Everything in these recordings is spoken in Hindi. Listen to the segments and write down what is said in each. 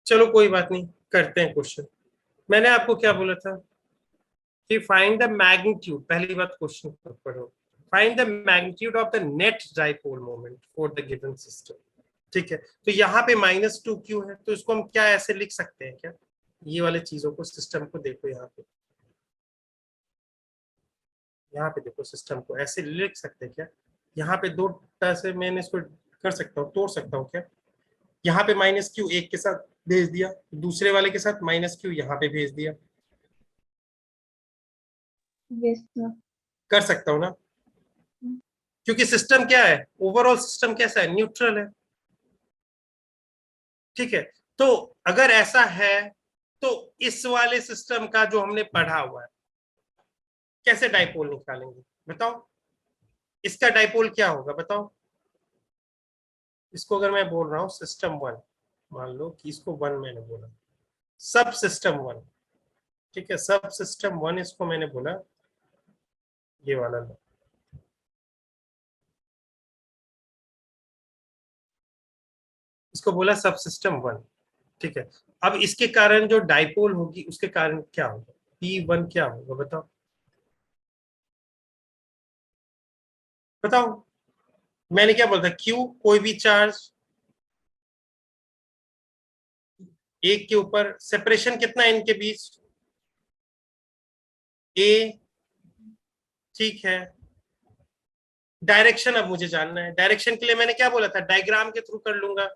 चलो कोई बात नहीं, करते हैं क्वेश्चन। मैंने आपको क्या बोला था कि फाइंड द मैग्नीट्यूड, पहली बात क्वेश्चन पढ़ो। Find the magnitude of the net dipole moment for the given system. ठीक है, तो यहाँ पे -2q है, तो इसको हम क्या ऐसे लिख सकते हैं क्या? ये वाले चीजों को, सिस्टम को देखो यहाँ पे देखो, सिस्टम को ऐसे लिख सकते हैं क्या? यहाँ पे दो तरह से मैंने इसको कर सकता हूँ, तोड़ सकता हूँ क्या? यहाँ पे -q एक के साथ भेज दिया, दूसरे वाले के साथ -q यहाँ पे भेज दिया। Yes sir. कर सकता हूँ ना? क्योंकि सिस्टम क्या है, ओवरऑल सिस्टम कैसा है, न्यूट्रल है। ठीक है, तो अगर ऐसा है तो इस वाले सिस्टम का जो हमने पढ़ा हुआ है, कैसे डाइपोल निकालेंगे बताओ? इसका डाइपोल क्या होगा बताओ? इसको अगर मैं बोल रहा हूं सिस्टम वन, मान लो कि इसको वन मैंने बोला, सब सिस्टम वन। ठीक है, सब सिस्टम वन इसको मैंने बोला, ये वाला लो, इसको बोला सब सिस्टम वन। ठीक है, अब इसके कारण जो डाइपोल होगी उसके कारण क्या होगा, P1 क्या होगा बताओ? बताओ, मैंने क्या बोला था, Q कोई भी चार्ज एक के ऊपर, सेपरेशन कितना है इनके बीच, A। ठीक है, डायरेक्शन अब मुझे जानना है, डायरेक्शन के लिए मैंने क्या बोला था, डायग्राम के थ्रू कर लूंगा।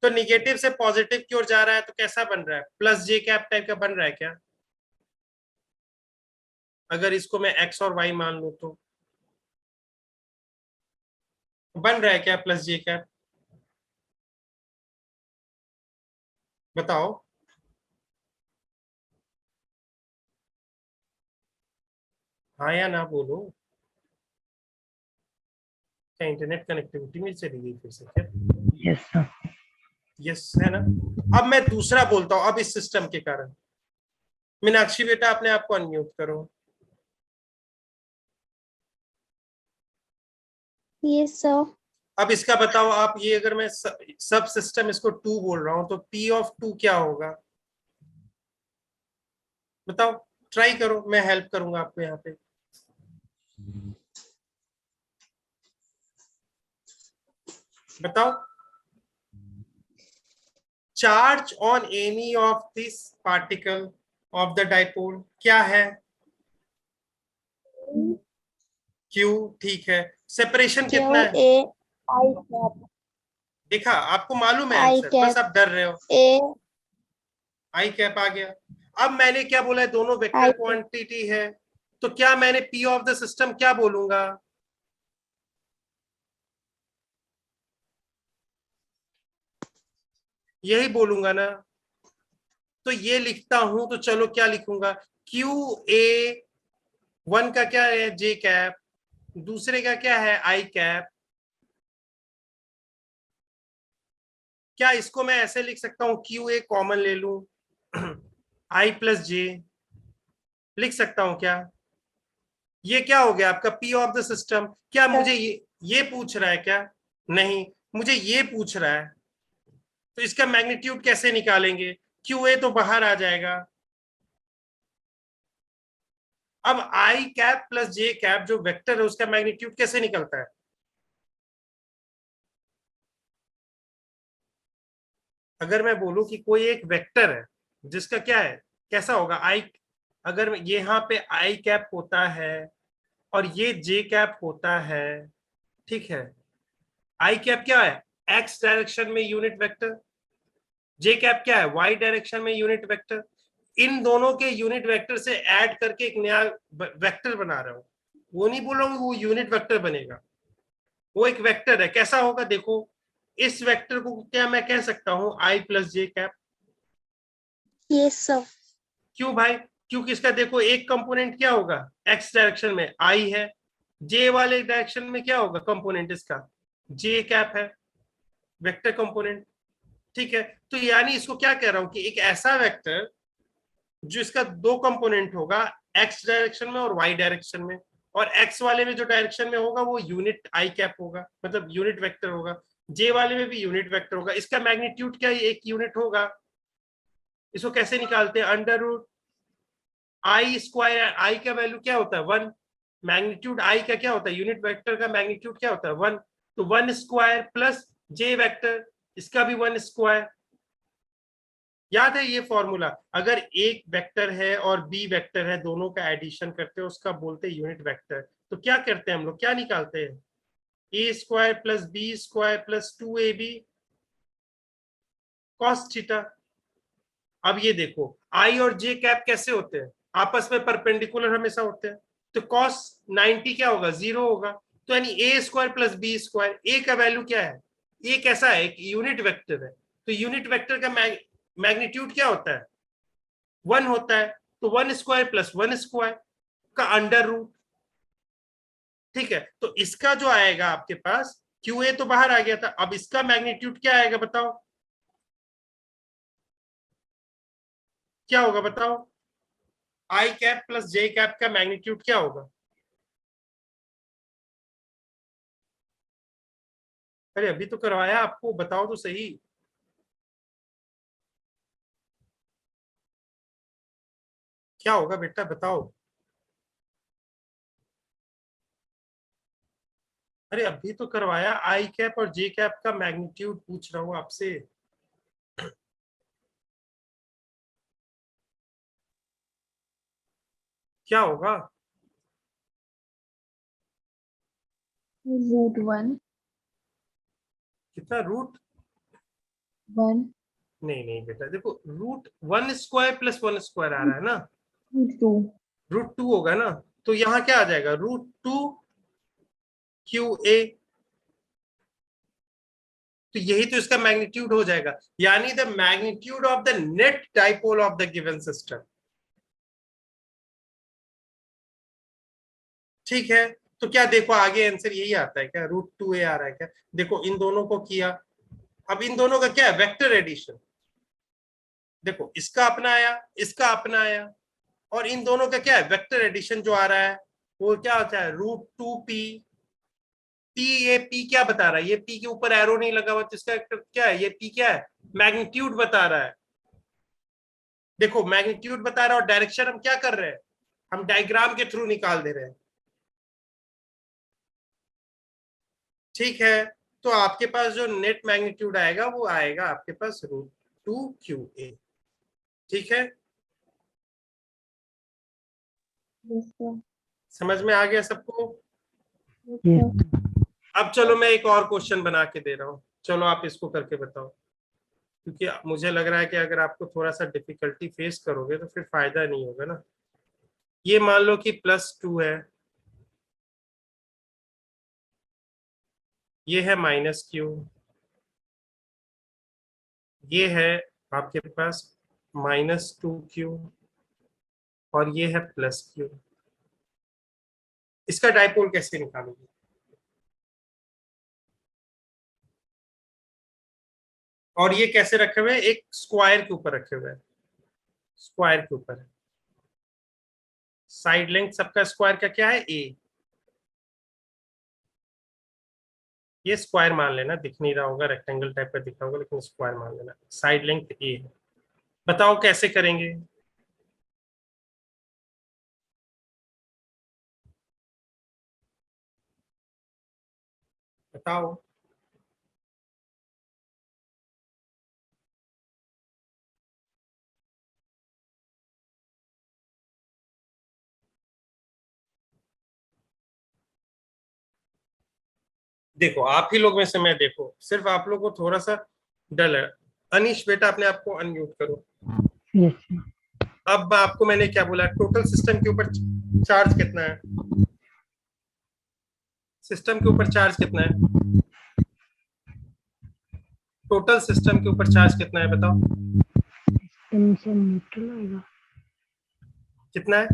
तो निगेटिव से पॉजिटिव की ओर जा रहा है तो कैसा बन रहा है, +j टाइप का बन रहा है क्या? अगर इसको मैं x और y मान लूं तो बन रहा है क्या +j? बताओ। हाँ या ना बोलो। क्या इंटरनेट कनेक्टिविटी में चली गई फिर से क्या? Yes sir. यस है ना? अब मैं दूसरा बोलता हूं, अब इस सिस्टम के कारण, मीनाक्षी बेटा अपने आप को अनम्यूट करो। Yes sir. अब इसका बताओ आप, ये अगर मैं सब सिस्टम इसको 2 बोल रहा हूं तो P(2) क्या होगा बताओ? ट्राई करो, मैं हेल्प करूंगा आपको यहाँ पे। बताओ, charge on any of this particle of the dipole क्या है, Q। ठीक है, सेपरेशन कितना है? ए आई कैप। देखा, आपको मालूम है आई आंसर, बस कैप आप डर रहे हो। ए I() आ गया। अब मैंने क्या बोला है, दोनों वेक्टर आई क्वांटिटी है, तो क्या मैंने P ऑफ द सिस्टम क्या बोलूंगा? यही बोलूंगा ना? तो ये लिखता हूं तो चलो क्या लिखूंगा, QA1 का क्या है, J, दूसरे का क्या है, I। क्या इसको मैं ऐसे लिख सकता हूं, QA कॉमन ले लूं, I+J लिख सकता हूं क्या? ये क्या हो गया आपका P ऑफ द सिस्टम। क्या मुझे ये पूछ रहा है क्या? नहीं, मुझे ये पूछ रहा है, तो इसका मैग्नीट्यूड कैसे निकालेंगे, QA तो बाहर आ जाएगा। अब I+J जो वेक्टर है उसका मैग्नीट्यूड कैसे निकलता है? अगर मैं बोलूं कि कोई एक वेक्टर है जिसका क्या है, कैसा होगा I, अगर यहाँ पे I होता है और ये J होता है, ठीक है, I क्या है, x डायरेक्शन में यूनिट वेक्टर, J क्या है, y डायरेक्शन में यूनिट वेक्टर। इन दोनों के यूनिट वेक्टर से ऐड करके एक नया वेक्टर बना रहा हूं, वो नहीं बोल रहा हूं वो यूनिट वेक्टर बनेगा, वो एक वेक्टर है। कैसा होगा देखो, इस वेक्टर को क्या मैं कह सकता हूं, I+J। Yes sir. क्यों भाई? क्योंकि इसका देखो एक कंपोनेंट क्या होगा, x डायरेक्शन में I है, J वाले डायरेक्शन में क्या होगा कंपोनेंट इसका, J है, वेक्टर कंपोनेंट। ठीक है, तो यानी इसको क्या कह रहा हूं कि एक ऐसा वेक्टर जो इसका दो कंपोनेंट होगा, x डायरेक्शन में और y डायरेक्शन में, और x वाले में जो डायरेक्शन में होगा वो यूनिट I होगा, मतलब यूनिट वेक्टर होगा। जे वाले में भी यूनिट वेक्टर होगा, इसका मैग्नीट्यूड क्या एक यूनिट होगा। इसको कैसे निकालते हैं, अंडर रूट आई स्क्वायर, आई का वैल्यू क्या होता है 1, मैग्नीट्यूड आई का क्या होता है, यूनिट वेक्टर का मैग्नीट्यूड क्या होता है 1, तो 1 स्क्वायर प्लस जे वेक्टर, इसका भी 1 स्क्वायर। याद है ये फॉर्मूला, अगर एक वेक्टर है और बी वेक्टर है, दोनों का एडिशन करते हैं उसका बोलते हैं यूनिट वेक्टर। तो क्या करते हैं हम लोग, क्या निकालते हैं, A square plus B square plus 2ab cos theta. अब ये देखो आई और जे कैप कैसे होते हैं, आपस में परपेंडिकुलर हमेशा होते हैं, तो कॉस 90 क्या होगा, 0 होगा। तो यानी ए स्क्वायर प्लस बी स्क्वायर, ए का वैल्यू क्या है, ए कैसा है, एक यूनिट वेक्टर है, तो यूनिट वेक्टर का मैग्नीट्यूड क्या होता है 1 होता है, तो 1 स्क्वायर प्लस 1 स्क्वायर का अंडर रूट। ठीक है, तो इसका जो आएगा आपके पास क्यू ए तो बाहर आ गया था, अब इसका मैग्नीट्यूड क्या आएगा बताओ, क्या होगा बताओ, आई कैप प्लस जे कैप का मैग्नीट्यूड क्या होगा। अरे अभी तो करवाया आपको, बताओ तो सही। क्या होगा बेटा बताओ। अरे अभी तो करवाया, आई कैप और जे कैप का मैग्नीट्यूड पूछ रहा हूं आपसे। क्या होगा, √1 कितना रूट, 1 नहीं नहीं बेटा देखो, रूट 1 स्क्वायर प्लस 1 स्क्वायर आ रहा है ना, √2 √2 होगा ना, तो यहाँ क्या आ जाएगा √2 क्यू ए, तो यही तो इसका मैग्नीट्यूड हो जाएगा, यानी the magnitude of the net dipole of the given system. ठीक है, तो क्या देखो आगे आंसर यही आता है क्या, √2a आ रहा है क्या, देखो इन दोनों को किया, अब इन दोनों का क्या है वेक्टर एडिशन, देखो इसका अपना आया, इसका अपना आया, और इन दोनों का क्या है वेक्टर एडिशन जो आ रहा है वो क्या होता है √2p। पी, ये पी क्या बता रहा है, ये पी के ऊपर एरो नहीं लगा हुआ, तो इसका क्या है, ये पी क्या है मैग्नीट्यूड बता रहा है। देखो मैग्नीट्यूड बता रहा है और डायरेक्शन हम क्या कर रहे हैं, हम डायग्राम के थ्रू निकाल दे रहे हैं। ठीक है, तो आपके पास जो नेट मैग्नीट्यूड आएगा वो आएगा आपके पास √2QA। ठीक है, Yes, sir. समझ में आ गया सबको। Yes, sir. अब चलो मैं एक और क्वेश्चन बना के दे रहा हूँ, चलो आप इसको करके बताओ, क्योंकि मुझे लग रहा है कि अगर आपको थोड़ा सा डिफिकल्टी फेस करोगे तो फिर फायदा नहीं होगा ना। ये मान लो कि +2 है, ये है -q, ये है आपके पास -2q, और ये है +q। इसका डाइपोल कैसे निकालोगे, और ये कैसे रखे हुए हैं, एक स्क्वायर के ऊपर रखे हुए हैं, स्क्वायर के ऊपर है, साइड लेंथ सबका स्क्वायर का क्या है a, ये स्क्वायर मान लेना, दिख नहीं रहा होगा, रेक्टेंगल टाइप का दिख रहा होगा लेकिन स्क्वायर मान लेना, साइड लेंथ a है। बताओ कैसे करेंगे, बताओ। देखो आप ही लोग में से मैं देखो, सिर्फ आप लोग को थोड़ा सा डल है। अनीश बेटा अपने आप को अनम्यूट करो। Yes, sir. अब आपको मैंने क्या बोला, टोटल सिस्टम के ऊपर चार्ज कितना है, सिस्टम के ऊपर चार्ज कितना है, टोटल सिस्टम के ऊपर चार्ज कितना है बताओ, टेंशन न्यूट्रल आएगा। कितना है,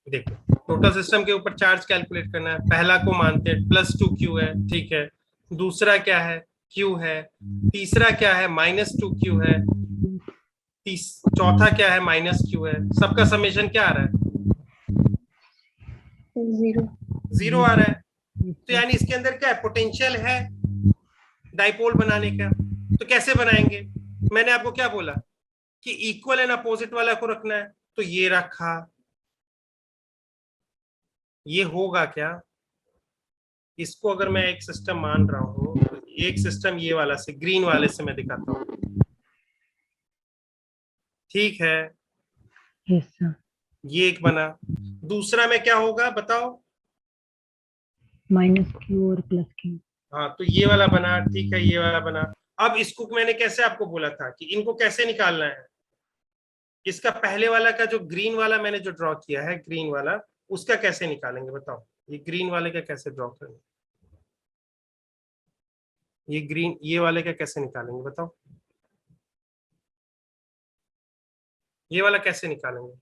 देखो टोटल सिस्टम के ऊपर चार्ज कैलकुलेट करना है, पहला को मानते हैं +2q है, ठीक है, दूसरा क्या है q है, तीसरा क्या है -2q है, चौथा क्या है -q है, सबका समेशन क्या आ रहा है 0 0 आ रहा है। तो यानी इसके अंदर क्या है, पोटेंशियल है डाइपोल बनाने का। तो कैसे बनाएंगे, मैंने आपको क्या बोला कि इक्वल एंड अपोजिट वाला को रखना है, तो ये रखा, ये होगा क्या, इसको अगर मैं एक सिस्टम मान रहा हूं तो एक सिस्टम ये वाला से, ग्रीन वाले से मैं दिखाता हूं, ठीक है, यस सर। ये एक बना। दूसरा में क्या होगा बताओ, -q और +q। हाँ तो ये वाला बना, ठीक है, ये वाला बना। अब इसको मैंने कैसे आपको बोला था कि इनको कैसे निकालना है, इसका पहले वाला का जो ग्रीन वाला मैंने जो ड्रॉ किया है, ग्रीन वाला, उसका कैसे निकालेंगे बताओ, ये ग्रीन वाले का कैसे ड्रॉ करेंगे, ये ग्रीन ये वाले का कैसे निकालेंगे बताओ, ये वाला कैसे निकालेंगे,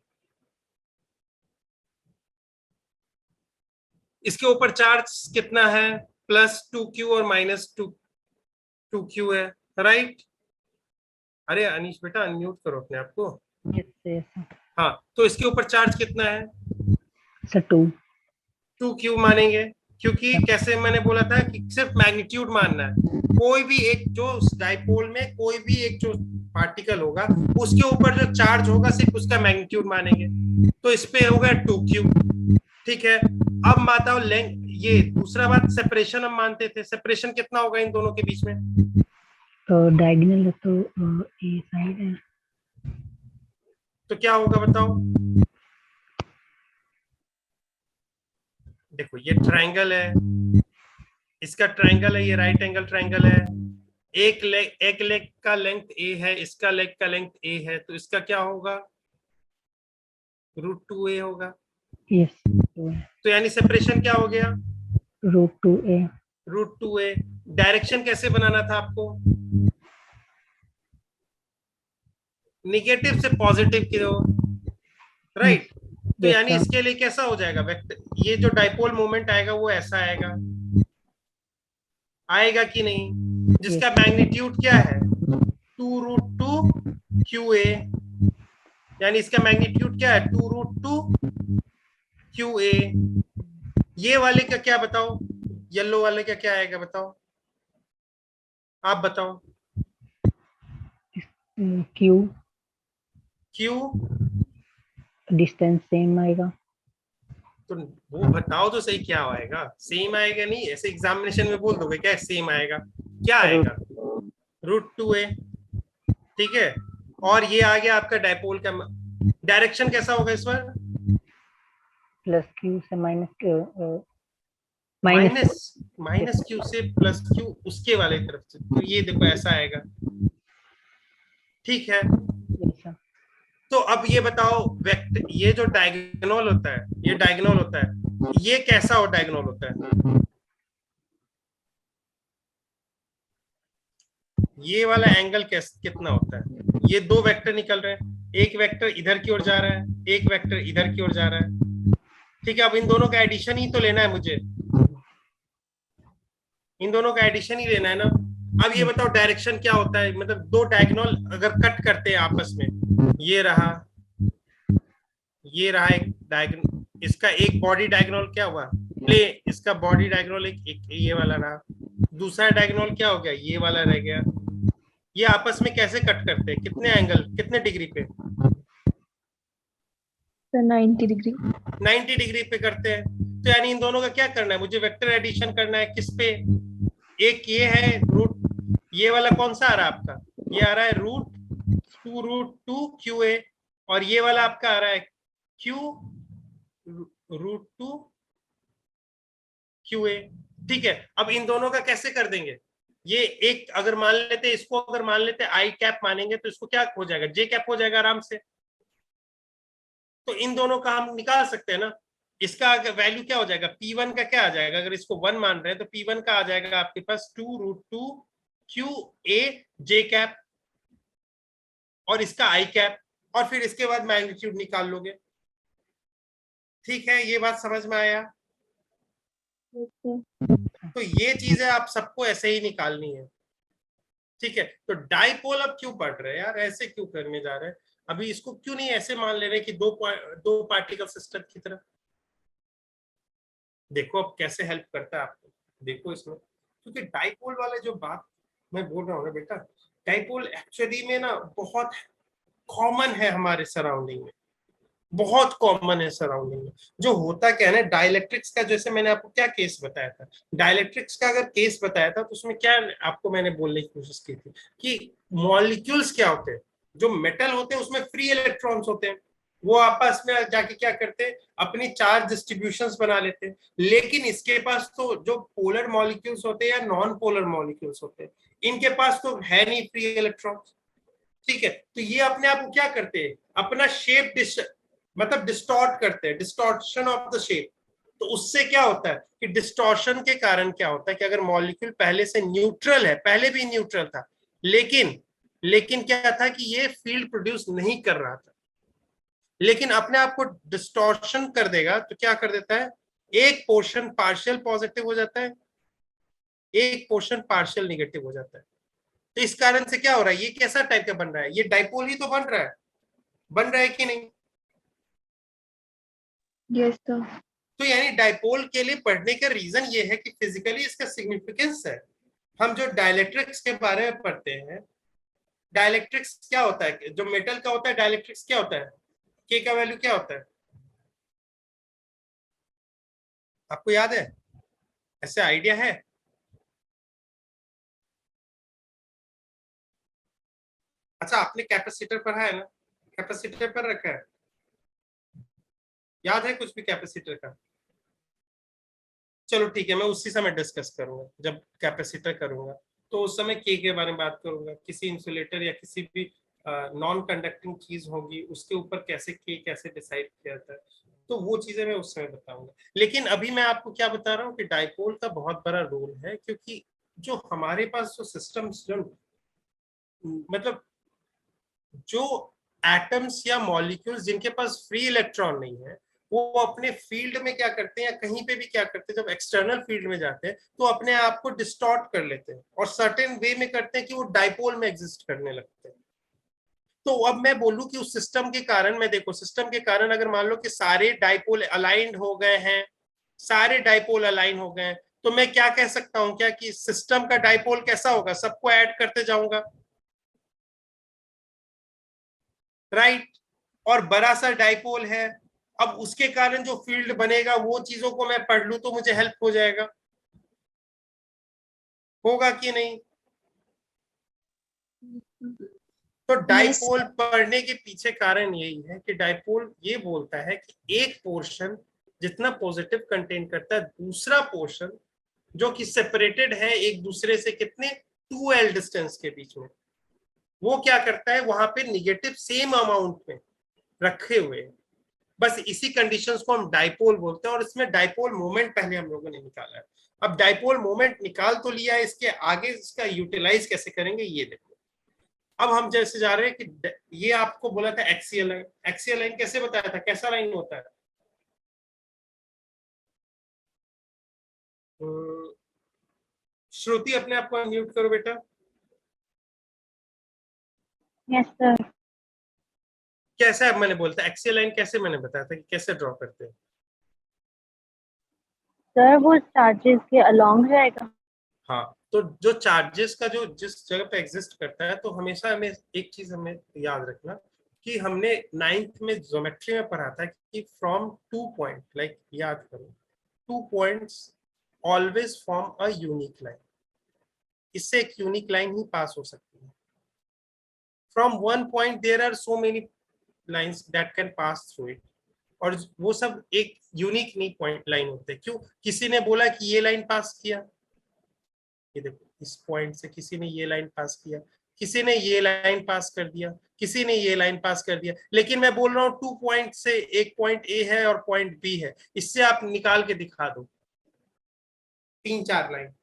इसके ऊपर चार्ज कितना है, +2q और -2q है, राइट। अरे अनीश बेटा अनम्यूट करो अपने आप को। यस यस हाँ तो इसके ऊपर चार्ज कितना है, सर 2। 2q मानेंगे, क्योंकि कैसे मैंने बोला था कि सिर्फ मैग्नीट्यूड मानना है, कोई भी एक जो डाइपोल में कोई भी एक जो पार्टिकल होगा उसके ऊपर जो चार्ज होगा सिर्फ उसका मैग्नीट्यूड मानेंगे, तो इस पे होगा 2q, ठीक है। अब बताओ लेंथ, ये दूसरा बात सेपरेशन हम मानते थे, सेपरेशन कितना होगा इन दोनों के बीच में, तो डायगोनल है तो ए साइड है। तो क्या होगा बताओ, देखो ये ट्रायंगल है, इसका ट्रायंगल है, ये राइट एंगल ट्रायंगल है, एक लेग का लेंथ ए है, इसका लेग का लेंथ ए है, तो इसका क्या होगा, √2a होगा। यस तो यानी सेपरेशन क्या हो गया, √2a। √2a। डायरेक्शन कैसे बनाना था आपको, निगेटिव से पॉजिटिव की ओर, राइट। तो यस यानी सर। इसके लिए कैसा हो जाएगा वेक्टर, ये जो डाइपोल मोमेंट आएगा वो ऐसा आएगा, आएगा कि नहीं, जिसका मैग्नीट्यूड क्या है 2√2qa, यानी इसका मैग्नीट्यूड क्या है 2√2qa। ये वाले का क्या बताओ, येलो वाले का क्या आएगा बताओ, आप बताओ, q क्यू, डिस्टेंस सेम आएगा। तो वो बताओ तो सही क्या आएगा, सेम आएगा, नहीं ऐसे एग्जामिनेशन में बोल दोगे क्या सेम आएगा, क्या आएगा, √2a, ठीक है। और ये आ गया आपका डाइपोल का डायरेक्शन कैसा होगा इस बार, +q से माइनस यस q से +q उसके वाले तरफ से, तो ये देखो ऐसा आएगा, ठीक है। सर। तो अब ये बताओ वेक्टर, ये जो डायगोनल होता है, ये डायगोनल होता है, ये कैसा हो डायगोनल होता है, ये वाला एंगल कितना होता है, ये दो वेक्टर निकल रहे हैं, एक वेक्टर इधर की ओर जा रहा है, एक वेक्टर इधर की ओर जा रहा है, ठीक है। अब इन दोनों का एडिशन ही तो लेना है मुझे, इन दोनों का एडिशन ही लेना है ना। अब ये बताओ डायरेक्शन क्या होता है, मतलब दो डायगोनल अगर कट करते हैं आपस में, ये रहा एक डायगोनल, इसका एक बॉडी डायगोनल क्या हुआ, प्ले, इसका बॉडी डायगोनल एक ये वाला रहा, दूसरा डायगोनल क्या हो गया, ये वाला रह गया। ये आपस में कैसे कट करते हैं, कितने एंगल, कितने डिग्री पे, 90 डिग्री। 90 डिग्री पे करते हैं। तो यानी इन दोनों का क्या करना है, मुझे वेक्टर एडिशन करना है, किस पे, एक ये है रूट, ये वाला कौन सा आ रहा है आपका, ये आ रहा है √2 और ये वाला आपका आ रहा है q √2qa, ठीक है। अब इन दोनों का कैसे कर देंगे, ये एक अगर मान लेते, इसको अगर मान लेते आई कैप मानेंगे तो इसको क्या हो जाएगा, जे कैप हो जाएगा आराम से। तो इन दोनों का हम निकाल सकते हैं ना, इसका वैल्यू क्या हो जाएगा, P1 का क्या आ जाएगा, अगर इसको 1 मान रहे हैं तो P1 का आ जाएगा आपके पास 2√2qa जे कैप, और इसका आई कैप, और फिर इसके बाद मैग्नीट्यूड निकाल लोगे, ठीक है। ये बात समझ में आया, तो ये चीजें आप सबको ऐसे ही निकालनी है, ठीक है। तो डाइपोल अब क्यों पढ़ रहे हैं यार, ऐसे क्यों करने जा रहे हैं, अभी इसको क्यों नहीं ऐसे मान ले रहे कि दो पार्टिकल सिस्टम की तरह, देखो अब कैसे हेल्प करता है आपको, देखो इसमें, क्योंकि डाइपोल वाले जो बात मैं बोल रहा हूँ ना बेटा, डाइपोल एक्चुअली में ना बहुत कॉमन है हमारे सराउंडिंग में, बहुत कॉमन है सराउंडिंग में। जो होता क्या है ना, डाइलेक्ट्रिक्स का, जैसे मैंने आपको क्या केस बताया था, डाइलेक्ट्रिक्स का अगर केस बताया था तो उसमें क्या आपको मैंने बोलने की कोशिश की थी कि मॉलिक्यूल्स क्या होते हैं, जो मेटल होते हैं उसमें फ्री इलेक्ट्रॉन्स होते हैं, वो आपस में जाके क्या करते हैं, अपनी चार्ज डिस्ट्रीब्यूशंस बना लेते हैं। लेकिन इसके पास तो जो पोलर मॉलिक्यूल्स होते हैं या नॉन पोलर मॉलिक्यूल्स होते हैं, इनके पास तो है नहीं फ्री इलेक्ट्रॉन्स। ठीक है, तो ये अपने आप को क्या करते हैं, अपना शेप मतलब डिस्टॉर्ट करते हैं, डिस्टॉर्शन ऑफ द शेप। तो उससे क्या होता है कि डिस्टॉर्शन के कारण क्या होता है कि अगर मॉलिक्यूल पहले से न्यूट्रल है, पहले भी न्यूट्रल था, लेकिन लेकिन क्या था कि ये फील्ड प्रोड्यूस नहीं कर रहा था, लेकिन अपने आप को डिस्टॉर्शन कर देगा तो क्या कर देता है, एक पोर्शन पार्शियल पॉजिटिव हो जाता है, एक पोर्शन पार्शियल निगेटिव हो जाता है। तो इस कारण से क्या हो रहा है, ये कैसा टाइप का बन रहा है, ये डाइपोल ही तो बन रहा है, बन रहा है कि नहीं। Yes sir. तो यानी डाइपोल के लिए पढ़ने का रीजन ये है कि फिजिकली इसका सिग्निफिकेंस है। हम जो डाइलेक्ट्रिक्स के बारे में पढ़ते हैं, डाइलेक्ट्रिक्स क्या होता है, जो मेटल का होता है डाइलेक्ट्रिक्स क्या होता है, के का वैल्यू क्या होता है, आपको याद है, ऐसे आइडिया है। अच्छा आपने कैपेसिटर पढ़ा है ना, कैपेसिटर पर रखा है, याद है कुछ भी कैपेसिटर का। चलो ठीक है, मैं उसी समय डिस्कस करूंगा जब कैपेसिटर करूंगा, तो उस समय के बारे में बात करूंगा, किसी इंसुलेटर या किसी भी नॉन कंडक्टिंग चीज होगी उसके ऊपर कैसे के कैसे डिसाइड किया जाता है, तो वो चीजें मैं उस समय बताऊंगा। लेकिन अभी मैं आपको क्या बता रहा हूँ कि डाइपोल का बहुत बड़ा रोल है, क्योंकि जो हमारे पास जो सिस्टम्स, जो मतलब जो एटम्स या मॉलिक्यूल्स जिनके पास फ्री इलेक्ट्रॉन नहीं है, वो अपने फील्ड में क्या करते हैं या कहीं पे भी क्या करते हैं, जब एक्सटर्नल फील्ड में जाते हैं तो अपने आप को डिस्टॉर्ट कर लेते हैं और सर्टेन वे में करते हैं कि वो डाइपोल में एग्जिस्ट करने लगते हैं। तो अब मैं बोलूं कि उस सिस्टम के कारण, मैं देखो सिस्टम के कारण अगर मान लो कि सारे डाइपोल अलाइंड हो गए हैं, सारे डाइपोल अलाइन हो गए हैं, तो मैं क्या कह सकता हूं क्या कि सिस्टम का डाइपोल कैसा होगा, सबको ऐड करते जाऊंगा, राइट। और बड़ा सा डाइपोल है, अब उसके कारण जो फील्ड बनेगा वो चीजों को मैं पढ़ लूं तो मुझे हेल्प हो जाएगा, होगा कि नहीं। तो यस डाइपोल सर। पढ़ने के पीछे कारण यही है कि डाइपोल ये बोलता है कि एक पोर्शन जितना पॉजिटिव कंटेन करता है, दूसरा पोर्शन जो कि सेपरेटेड है एक दूसरे से कितने 2l डिस्टेंस के बीच में, वो क्या करता है वहां पे निगेटिव सेम अमाउंट में रखे हुए। बस इसी कंडीशंस को हम डाइपोल बोलते हैं, और इसमें डाइपोल मोमेंट पहले हम लोगों ने निकाला है। अब डाइपोल मोमेंट निकाल तो लिया है, इसके आगे इसका यूटिलाइज कैसे करेंगे ये देखो। अब हम जैसे जा रहे हैं कि ये आपको बोला था एक्सियल लाइन, एक्सियल लाइन कैसे बताया था, कैसा लाइन होता है, श्रुति अपने आप को अनम्यूट करो बेटा। Yes sir. कैसा है मैंने बोलता एक्सियल लाइन, कैसे मैंने बताया था कि कैसे ड्रॉ करते हैं। सर वो चार्जेस के अलोंग जाएगा। हाँ, तो जो चार्जेस का जो जिस जगह पे एग्जिस्ट करता है, तो हमेशा हमें एक चीज हमें याद रखना कि हमने नाइन्थ में ज्योमेट्री में पढ़ा था कि फ्रॉम 2 पॉइंट, लाइक याद करो, 2 points always form a unique line, इससे एक यूनिक लाइन ही पास हो सकती है। From 1 point there are so many lines that can pass through it, और वो सब एक यूनिक नहीं पॉइंट लाइन होते। क्यों, किसी ने बोला कि ये लाइन पास किया, ये देखो इस पॉइंट से किसी ने ये लाइन पास किया, किसी ने ये लाइन पास कर दिया, किसी ने ये लाइन पास कर दिया, लेकिन मैं बोल रहा हूँ 2 पॉइंट से एक पॉइंट ए है और पॉइंट बी है, इससे आप निकाल के दिखा दो 3-4 लाइन,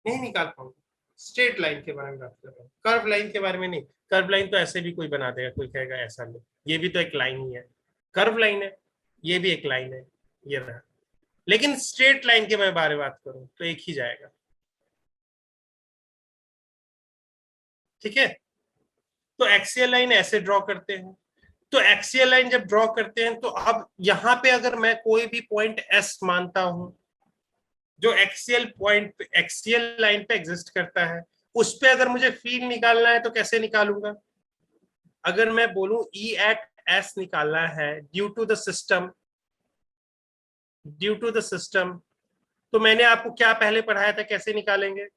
नहीं निकाल पाऊंगा। स्ट्रेट लाइन के बारे में बात कर रहा हूँ, कर्व लाइन के बारे में नहीं। कर्व लाइन तो ऐसे भी कोई बना देगा, कोई कहेगा ऐसा नहीं, ये भी तो एक लाइन ही है, कर्व लाइन है, ये भी एक लाइन है, ये रहा। लेकिन स्ट्रेट लाइन के मैं बारे में बात करूं तो एक ही जाएगा, ठीक है। तो एक्सियल लाइन ऐसे ड्रॉ करते हैं, तो एक्सियल लाइन जब ड्रॉ करते हैं तो अब यहां पे अगर मैं कोई भी पॉइंट एस मानता हूं जो एक्सियल लाइन पे एग्जिस्ट करता है, उस पे अगर मुझे फील्ड निकालना है तो कैसे निकालूंगा? अगर मैं बोलूं ई एट एस निकालना है ड्यू टू द सिस्टम, तो मैंने आपको क्या पहले पढ़ाया था, कैसे निकालेंगे?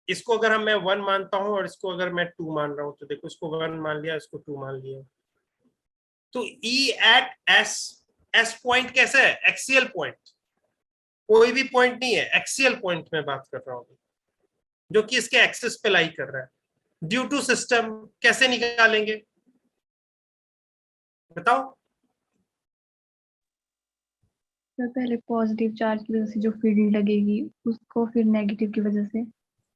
इसको अगर मैं 1 मानता हूं और इसको अगर मैं 2 मान रहा हूं, तो देखो इसको 1 मान लिया, इसको 2 मान लिया, तो E at S, S point कैसा है? एक्सियल पॉइंट, कोई भी पॉइंट नहीं है, एक्सियल पॉइंट में बात कर रहा हूं जो कि इसके एक्सिस पे लाई कर रहा है। ड्यू टू सिस्टम कैसे निकालेंगे बताओ? तो पहले पॉजिटिव चार्ज की वजह से जो फील्ड लगेगी उसको फिर नेगेटिव की वजह से।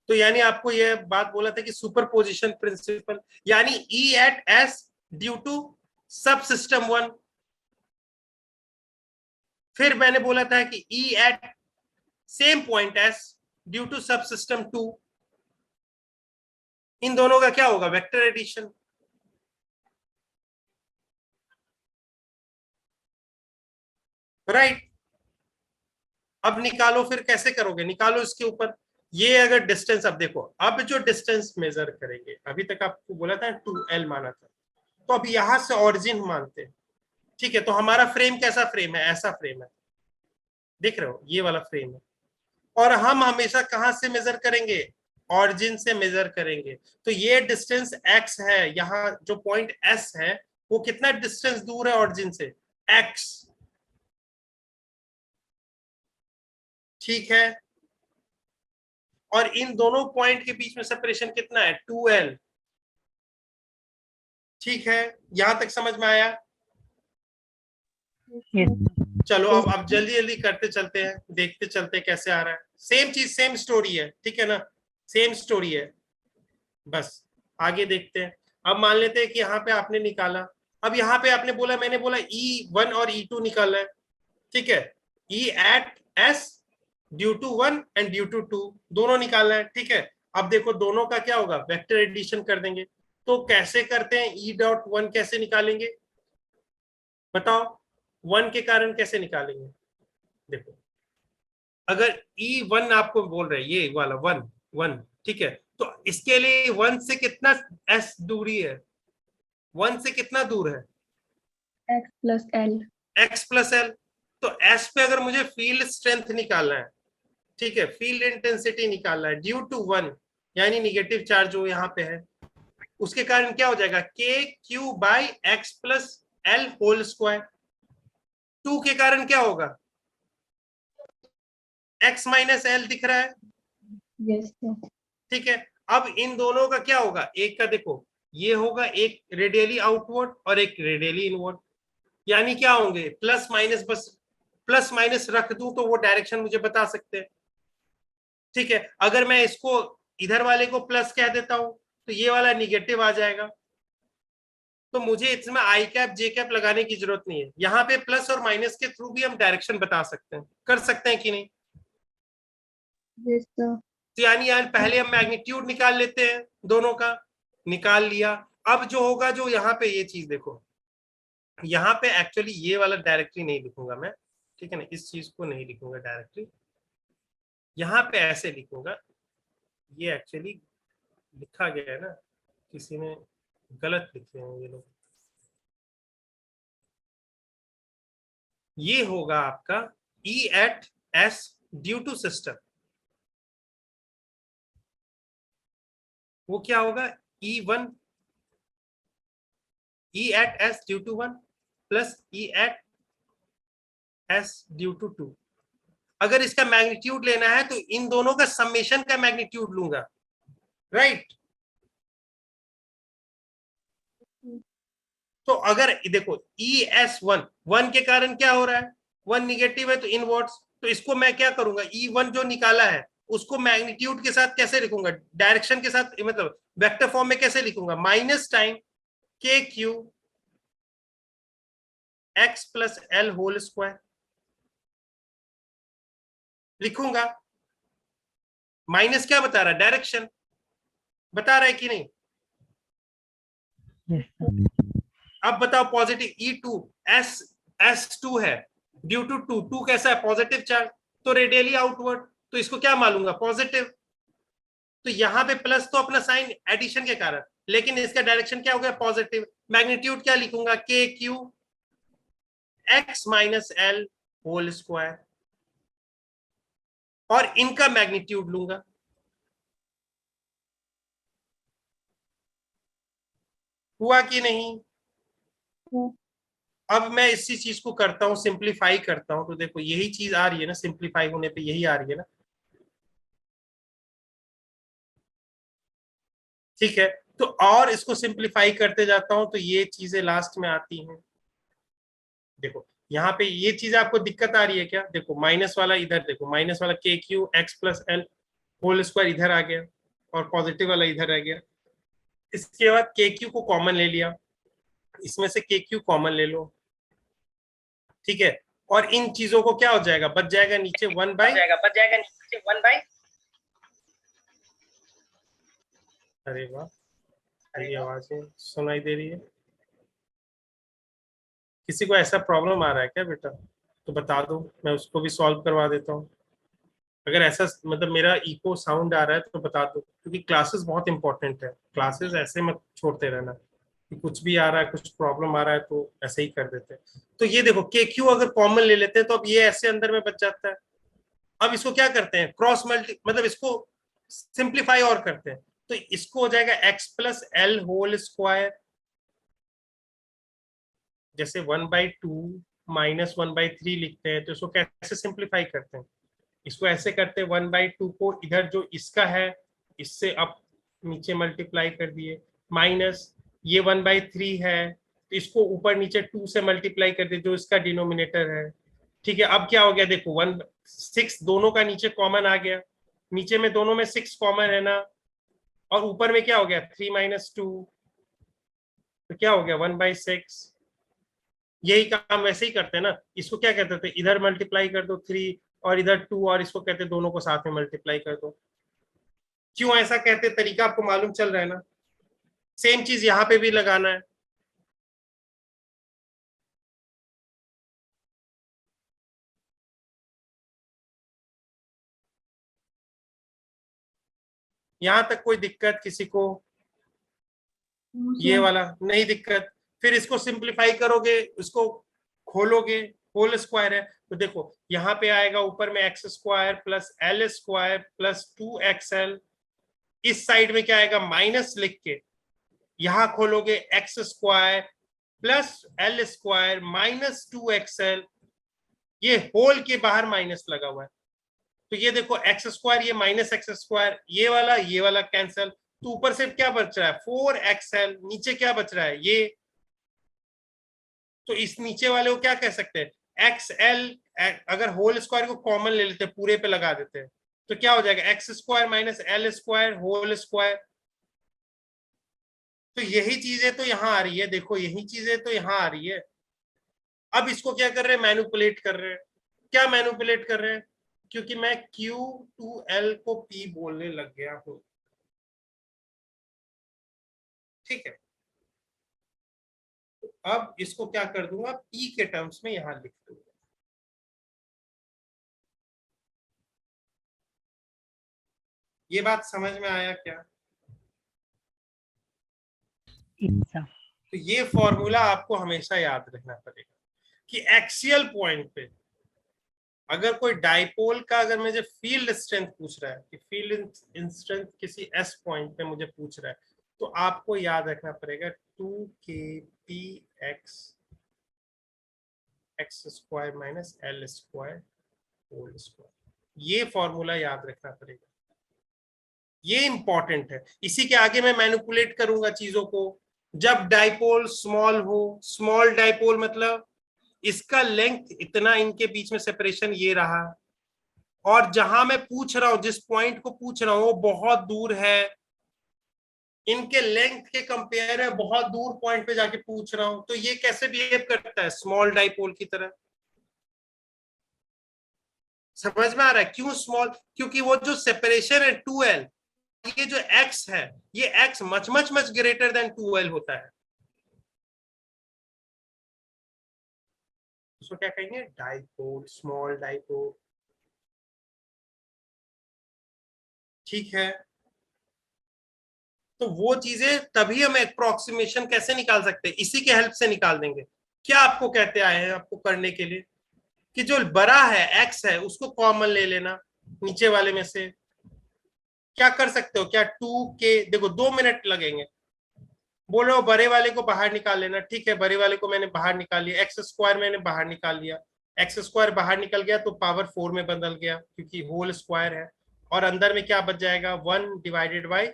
तो यानी आपको यह बात बोला था कि सुपरपोजिशन प्रिंसिपल, यानी E at S due to sub system 1। फिर मैंने बोला था कि E at same point S due to sub system 2। इन दोनों का क्या होगा? Vector addition. राइट। अब निकालो, फिर कैसे करोगे? निकालो इसके ऊपर। ये अगर डिस्टेंस, अब देखो, अब जो डिस्टेंस मेजर करेंगे, अभी तक आपको बोला था 2L माना था, तो अब यहां से ऑरिजिन मानते हैं। ठीक है, तो हमारा फ्रेम कैसा फ्रेम है? ऐसा फ्रेम है, देख रहे हो, ये वाला फ्रेम है। और हम हमेशा कहां से मेजर करेंगे? ऑरिजिन से मेजर करेंगे। तो ये डिस्टेंस x है, यहाँ जो पॉइंट s है वो कितना डिस्टेंस दूर है ऑरिजिन से? x। ठीक है, और इन दोनों पॉइंट के बीच में सेपरेशन कितना है? 2L। ठीक है, यहां तक समझ में आया? yes, चलो अब जल्दी जल्दी करते चलते हैं, देखते चलते हैं कैसे आ रहा है। सेम चीज, सेम स्टोरी है, ठीक है ना? सेम स्टोरी है, बस आगे देखते हैं। अब मान लेते हैं कि यहाँ पे आपने निकाला, अब यहाँ पे आपने बोला, मैंने बोला E1 और E2 निकालना है। ठीक है, E at S due to 1 and due to 2 दोनों निकालना है। ठीक है, अब देखो दोनों का क्या होगा? वेक्टर एडिशन कर देंगे। तो कैसे करते हैं? E.1 कैसे निकालेंगे बताओ? 1 के कारण कैसे निकालेंगे? देखो, अगर E1 आपको बोल रहे हैं, ये वाला 1 ठीक है, तो इसके लिए 1 से कितना S दूरी है? 1 से कितना दूर है? X plus L. x plus L. तो S पे अगर मुझे फील्ड स्ट्रेंथ निकालना है, ठीक है, फील्ड इंटेंसिटी निकालना है ड्यू टू 1, यानी निगेटिव चार्ज जो यहाँ पे है, उसके कारण क्या हो जाएगा? K Q by X plus L whole square. 2 के कारण क्या होगा? x माइनस एल दिख रहा है। यस। ठीक है, अब इन दोनों का क्या होगा? एक का देखो, ये होगा एक रेडियली आउटवर्ड और एक रेडियली इनवर्ड, यानी क्या होंगे? प्लस माइनस, बस प्लस माइनस रख दूं तो वो डायरेक्शन मुझे बता सकते हैं। ठीक है, अगर मैं इसको इधर वाले को प्लस कह देता हूं तो ये वाला निगेटिव आ जाएगा, तो मुझे इसमें आई कैप जे कैप लगाने की जरूरत नहीं है। यहाँ पे प्लस और माइनस के थ्रू भी हम डायरेक्शन बता सकते हैं, कर सकते हैं कि नहीं? Yes sir. तो यानी यार पहले हम मैग्नीट्यूड निकाल लेते हैं, दोनों का निकाल लिया। अब जो होगा, जो यहाँ पे ये चीज देखो, यहाँ पे एक्चुअली ये वाला डायरेक्टली नहीं लिखूंगा मैं, ठीक है ना, इस चीज को नहीं लिखूंगा डायरेक्टली, यहाँ पे ऐसे लिखूंगा। ये एक्चुअली लिखा गया है ना, किसी ने गलत लिखे हैं ये लोग। ये होगा आपका E at S due to system. वो क्या होगा? E1 E at S due to 1 plus E at S due to 2। अगर इसका मैग्नीट्यूड लेना है तो इन दोनों का समेशन का मैग्नीट्यूड लूंगा, राइट? तो अगर देखो ES1, 1 के कारण क्या हो रहा है? 1 निगेटिव है तो इनवर्ड्स, तो इसको मैं क्या करूंगा? E1 जो निकाला है उसको मैग्नीट्यूड के साथ कैसे लिखूंगा? डायरेक्शन के साथ, मतलब वेक्टर फॉर्म में कैसे लिखूंगा? Minus time K Q X plus L whole square लिखूंगा। माइनस क्या बता रहा है? डायरेक्शन बता रहा है कि नहीं? yes sir. अब बताओ पॉजिटिव E2 S2 है ड्यू टू टू कैसा है पॉजिटिव चार्ज, तो रेडियली आउटवर्ड, तो इसको क्या मालूंगा पॉजिटिव, तो यहां पे प्लस तो अपना साइन एडिशन के कारण, लेकिन इसका डायरेक्शन क्या हो गया पॉजिटिव, मैग्नीट्यूड क्या लिखूंगा KQ x minus L whole square, और इनका मैग्नीट्यूड लूंगा। हुआ कि नहीं? अब मैं इसी चीज को करता हूं, सिंप्लीफाई करता हूं, तो देखो यही चीज आ रही है ना, सिंप्लीफाई होने पे यही आ रही है ना, ठीक है। तो और इसको सिंप्लीफाई करते जाता हूं तो ये चीजें लास्ट में आती हैं। देखो यहाँ पे ये चीज आपको दिक्कत आ रही है क्या, देखो माइनस वाला इधर, देखो माइनस वाला KQ x plus L whole square इधर आ गया और पॉजिटिव वाला इधर रह गया। इसके बाद KQ को कॉमन ले लिया, इसमें से KQ कॉमन ले लो, ठीक है। और इन चीजों को क्या हो जाएगा, बच जाएगा नीचे 1/, अरे वाह ये आवाजें सुनाई दे रही है। किसी को ऐसा प्रॉब्लम आ रहा है क्या बेटा, तो बता दो, मैं उसको भी सॉल्व करवा देता हूँ। अगर ऐसा मतलब मेरा इको साउंड आ रहा है तो बता दो, क्योंकि क्लासेस बहुत इंपॉर्टेंट है, क्लासेस ऐसे मत छोड़ते रहना कि कुछ भी आ रहा है, कुछ प्रॉब्लम आ रहा है तो ऐसे ही कर देते हैं। तो ये देखो KQ अगर कॉमन ले लेते हैं तो अब ये ऐसे अंदर में बच जाता है। अब इसको क्या करते हैं क्रॉस मल्टी, मतलब इसको सिंप्लीफाई और करते हैं, तो इसको हो जाएगा x plus L whole square, जैसे 1/2 माइनस 1/3 लिखते हैं, तो इसको कैसे सिंप्लीफाई करते हैं, इसको ऐसे करते हैं 1/2 को इधर जो इसका है इससे अब नीचे मल्टीप्लाई कर दिए, माइनस ये 1/3 है तो इसको ऊपर नीचे 2 से मल्टीप्लाई कर दिए जो इसका डिनोमिनेटर है, ठीक है। अब क्या हो गया देखो 6 दोनों का नीचे कॉमन आ गया, नीचे में दोनों में 6 कॉमन है ना, और ऊपर में क्या हो गया 3 माइनस 2, तो क्या हो गया 1/6। यही काम वैसे ही करते हैं ना, इसको क्या कहते थे इधर मल्टीप्लाई कर दो 3 और इधर 2, और इसको कहते दोनों को साथ में मल्टीप्लाई कर दो। क्यों ऐसा कहते, तरीका आपको मालूम चल रहा है ना, सेम चीज यहाँ पे भी लगाना है। यहां तक कोई दिक्कत किसी को, ये वाला नहीं दिक्कत। फिर इसको सिंप्लीफाई करोगे, इसको खोलोगे, होल स्क्वायर है तो देखो यहाँ पे आएगा ऊपर में x square plus L square plus 2XL, इस साइड में क्या आएगा माइनस लिख के, यहां खोलोगे X square plus L square minus 2XL, ये होल के बाहर माइनस लगा हुआ है, तो ये देखो एक्स स्क्वायर ये माइनस एक्स स्क्वायर, ये वाला कैंसिल, तो ऊपर से क्या बच रहा है 4XL, नीचे क्या बच रहा है ये, तो इस नीचे वाले को क्या कह सकते हैं XL, अगर होल स्क्वायर को कॉमन ले लेते हैं पूरे पे लगा देते हैं तो क्या हो जाएगा X square minus L square whole square. तो यही चीजें तो यहाँ आ रही है, देखो यही चीजें तो यहाँ आ रही है। अब इसको क्या कर रहे हैं मैनिपुलेट कर रहे हैं, क्या मैनिपुलेट कर रहे हैं, क्योंकि मैं Q2L को P बोलने लग गया हूं, ठीक है। तो अब इसको क्या कर दूंगा P के टर्म्स में यहां लिख दूंगा। ये बात समझ में आया क्या? अच्छा तो ये फॉर्मूला आपको हमेशा याद रखना पड़ेगा कि एक्सियल पॉइंट पे अगर कोई डाइपोल का अगर मुझे फील्ड स्ट्रेंथ पूछ रहा है कि फील्ड स्ट्रेंथ किसी S पॉइंट पे मुझे पूछ रहा है, तो आपको याद रखना पड़ेगा 2kpx x square minus L square whole square, ये फॉर्मूला याद रखना पड़ेगा, ये इंपॉर्टेंट है। इसी के आगे मैं मैनिपुलेट करूंगा चीजों को, जब डाइपोल स्मॉल हो, स्मॉल डाइपोल मतलब इसका लेंथ इतना, इनके बीच में सेपरेशन ये रहा, और जहां मैं पूछ रहा हूं जिस पॉइंट को पूछ रहा हूं वो बहुत दूर है, इनके लेंथ के कंपेयर है, बहुत दूर पॉइंट पे जाके पूछ रहा हूं, तो ये कैसे बिहेव करता है स्मॉल डाइपोल की तरह। समझ में आ रहा है क्यों स्मॉल, क्योंकि वो जो सेपरेशन है 2L, ये जो x है ये x much much much greater than 2L होता है, उसको क्या कहेंगे, डाइपोल, स्मॉल डाइपोल। ठीक है, तो वो चीजें तभी हम अप्रोक्सीमेशन कैसे निकाल सकते हैं, इसी के हेल्प से निकाल देंगे। क्या आपको कहते आए हैं आपको करने के लिए कि जो बड़ा है एक्स है उसको कॉमन ले लेना नीचे वाले में से। क्या कर सकते हो, क्या 2k, देखो 2 मिनट लगेंगे, बोल रहे हो बड़े वाले को बाहर निकाल लेना। ठीक है, बड़े वाले को मैंने बाहर निकाल लिया, एक्स स्क्वायर मैंने बाहर निकाल लिया, एक्स स्क्वायर बाहर निकल गया तो पावर 4 में बदल गया क्योंकि होल स्क्वायर है। और अंदर में क्या बच जाएगा, 1/,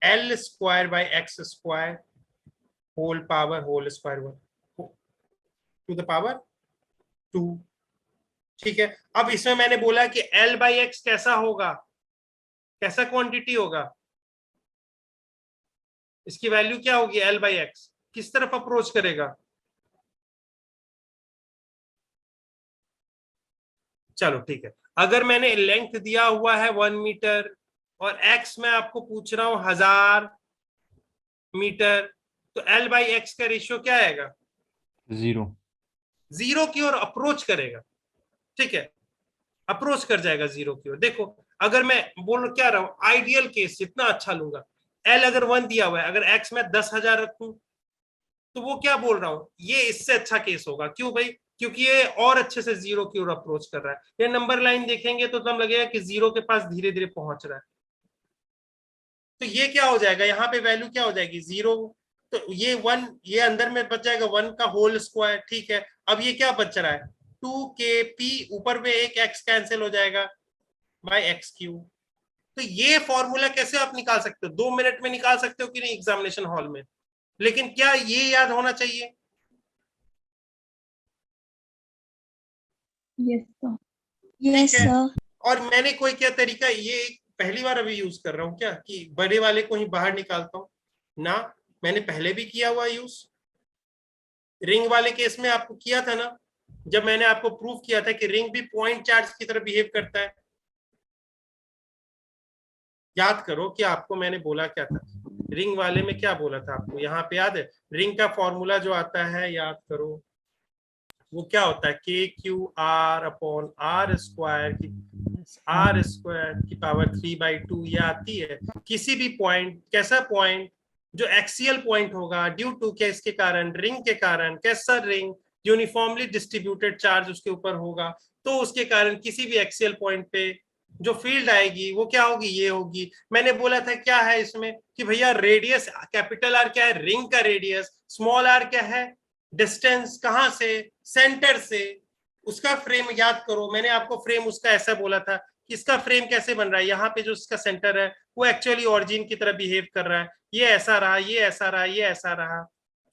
L square by X square whole power whole square 1 to the power 2। ठीक है, अब इसमें मैंने बोला कि एल बाई एक्स कैसा होगा, कैसा क्वांटिटी होगा, इसकी वैल्यू क्या होगी, एल बाई एक्स किस तरफ अप्रोच करेगा। चलो ठीक है, अगर मैंने लेंथ दिया हुआ है 1 मीटर और एक्स में आपको पूछ रहा हूं 1000 मीटर, तो एल बाई एक्स का रेशियो क्या आएगा, 0। 0 की ओर अप्रोच करेगा। ठीक है, अप्रोच कर जाएगा 0 की ओर। देखो अगर मैं बोल क्या रहा हूं, आइडियल केस जितना अच्छा लूंगा, एल अगर 1 दिया हुआ है, अगर एक्स में 10,000 रखूं तो वो क्या बोल रहा हूं, ये इससे अच्छा केस होगा। क्यों भाई, क्योंकि ये और अच्छे से 0 की ओर अप्रोच कर रहा है। ये नंबर लाइन देखेंगे तो तब लगेगा कि 0 के पास धीरे धीरे पहुंच रहा है। तो ये क्या हो जाएगा, यहाँ पे वैल्यू क्या हो जाएगी, 0। तो ये 1, ये अंदर में बच जाएगा 1 का होल स्क्वायर। ठीक है, अब ये क्या बच रहा है, 2kp, ऊपर में एक x कैंसिल हो जाएगा बाय एक्स क्यूब। तो ये फॉर्मूला कैसे आप निकाल सकते हो, 2 मिनट में निकाल सकते हो कि नहीं एग्जामिनेशन हॉल में, लेकिन क्या ये याद होना चाहिए। Yes sir. ठीक है, और मैंने कोई क्या तरीका, ये पहली बार अभी यूज कर रहा हूँ क्या कि बड़े वाले को ही बाहर निकालता हूँ ना, मैंने पहले भी किया हुआ यूज, रिंग वाले केस में आपको किया था ना, जब मैंने आपको प्रूव किया था कि रिंग भी पॉइंट चार्ज की तरह बिहेव करता है। याद करो कि आपको मैंने बोला क्या था, रिंग वाले में क्या बोला था आपको, यहाँ पे याद है, रिंग का फॉर्मूला जो आता है याद करो, वो क्या होता है, K Q R upon R square की, आर स्क्वायर की पावर 3/2 ये आती है। किसी भी पॉइंट, कैसा पॉइंट, जो एक्सियल पॉइंट होगा ड्यू टू क्या, इसके कारण रिंग के कारण, कैसा रिंग, यूनिफॉर्मली डिस्ट्रीब्यूटेड चार्ज उसके ऊपर होगा, तो उसके कारण किसी भी एक्सियल पॉइंट पे जो फील्ड आएगी वो क्या होगी, ये होगी। मैंने बोला था क्या है इसमें कि भैया रेडियस, कैपिटल आर क्या है, रिंग का रेडियस, स्मॉल आर क्या है, डिस्टेंस कहां से, सेंटर से। उसका फ्रेम याद करो, मैंने आपको फ्रेम उसका ऐसा बोला था कि इसका फ्रेम कैसे बन रहा है, यहाँ पे जो इसका सेंटर है वो एक्चुअली ऑरिजिन की तरह बिहेव कर रहा है, ये ऐसा रहा, ये ऐसा रहा, ये ऐसा रहा।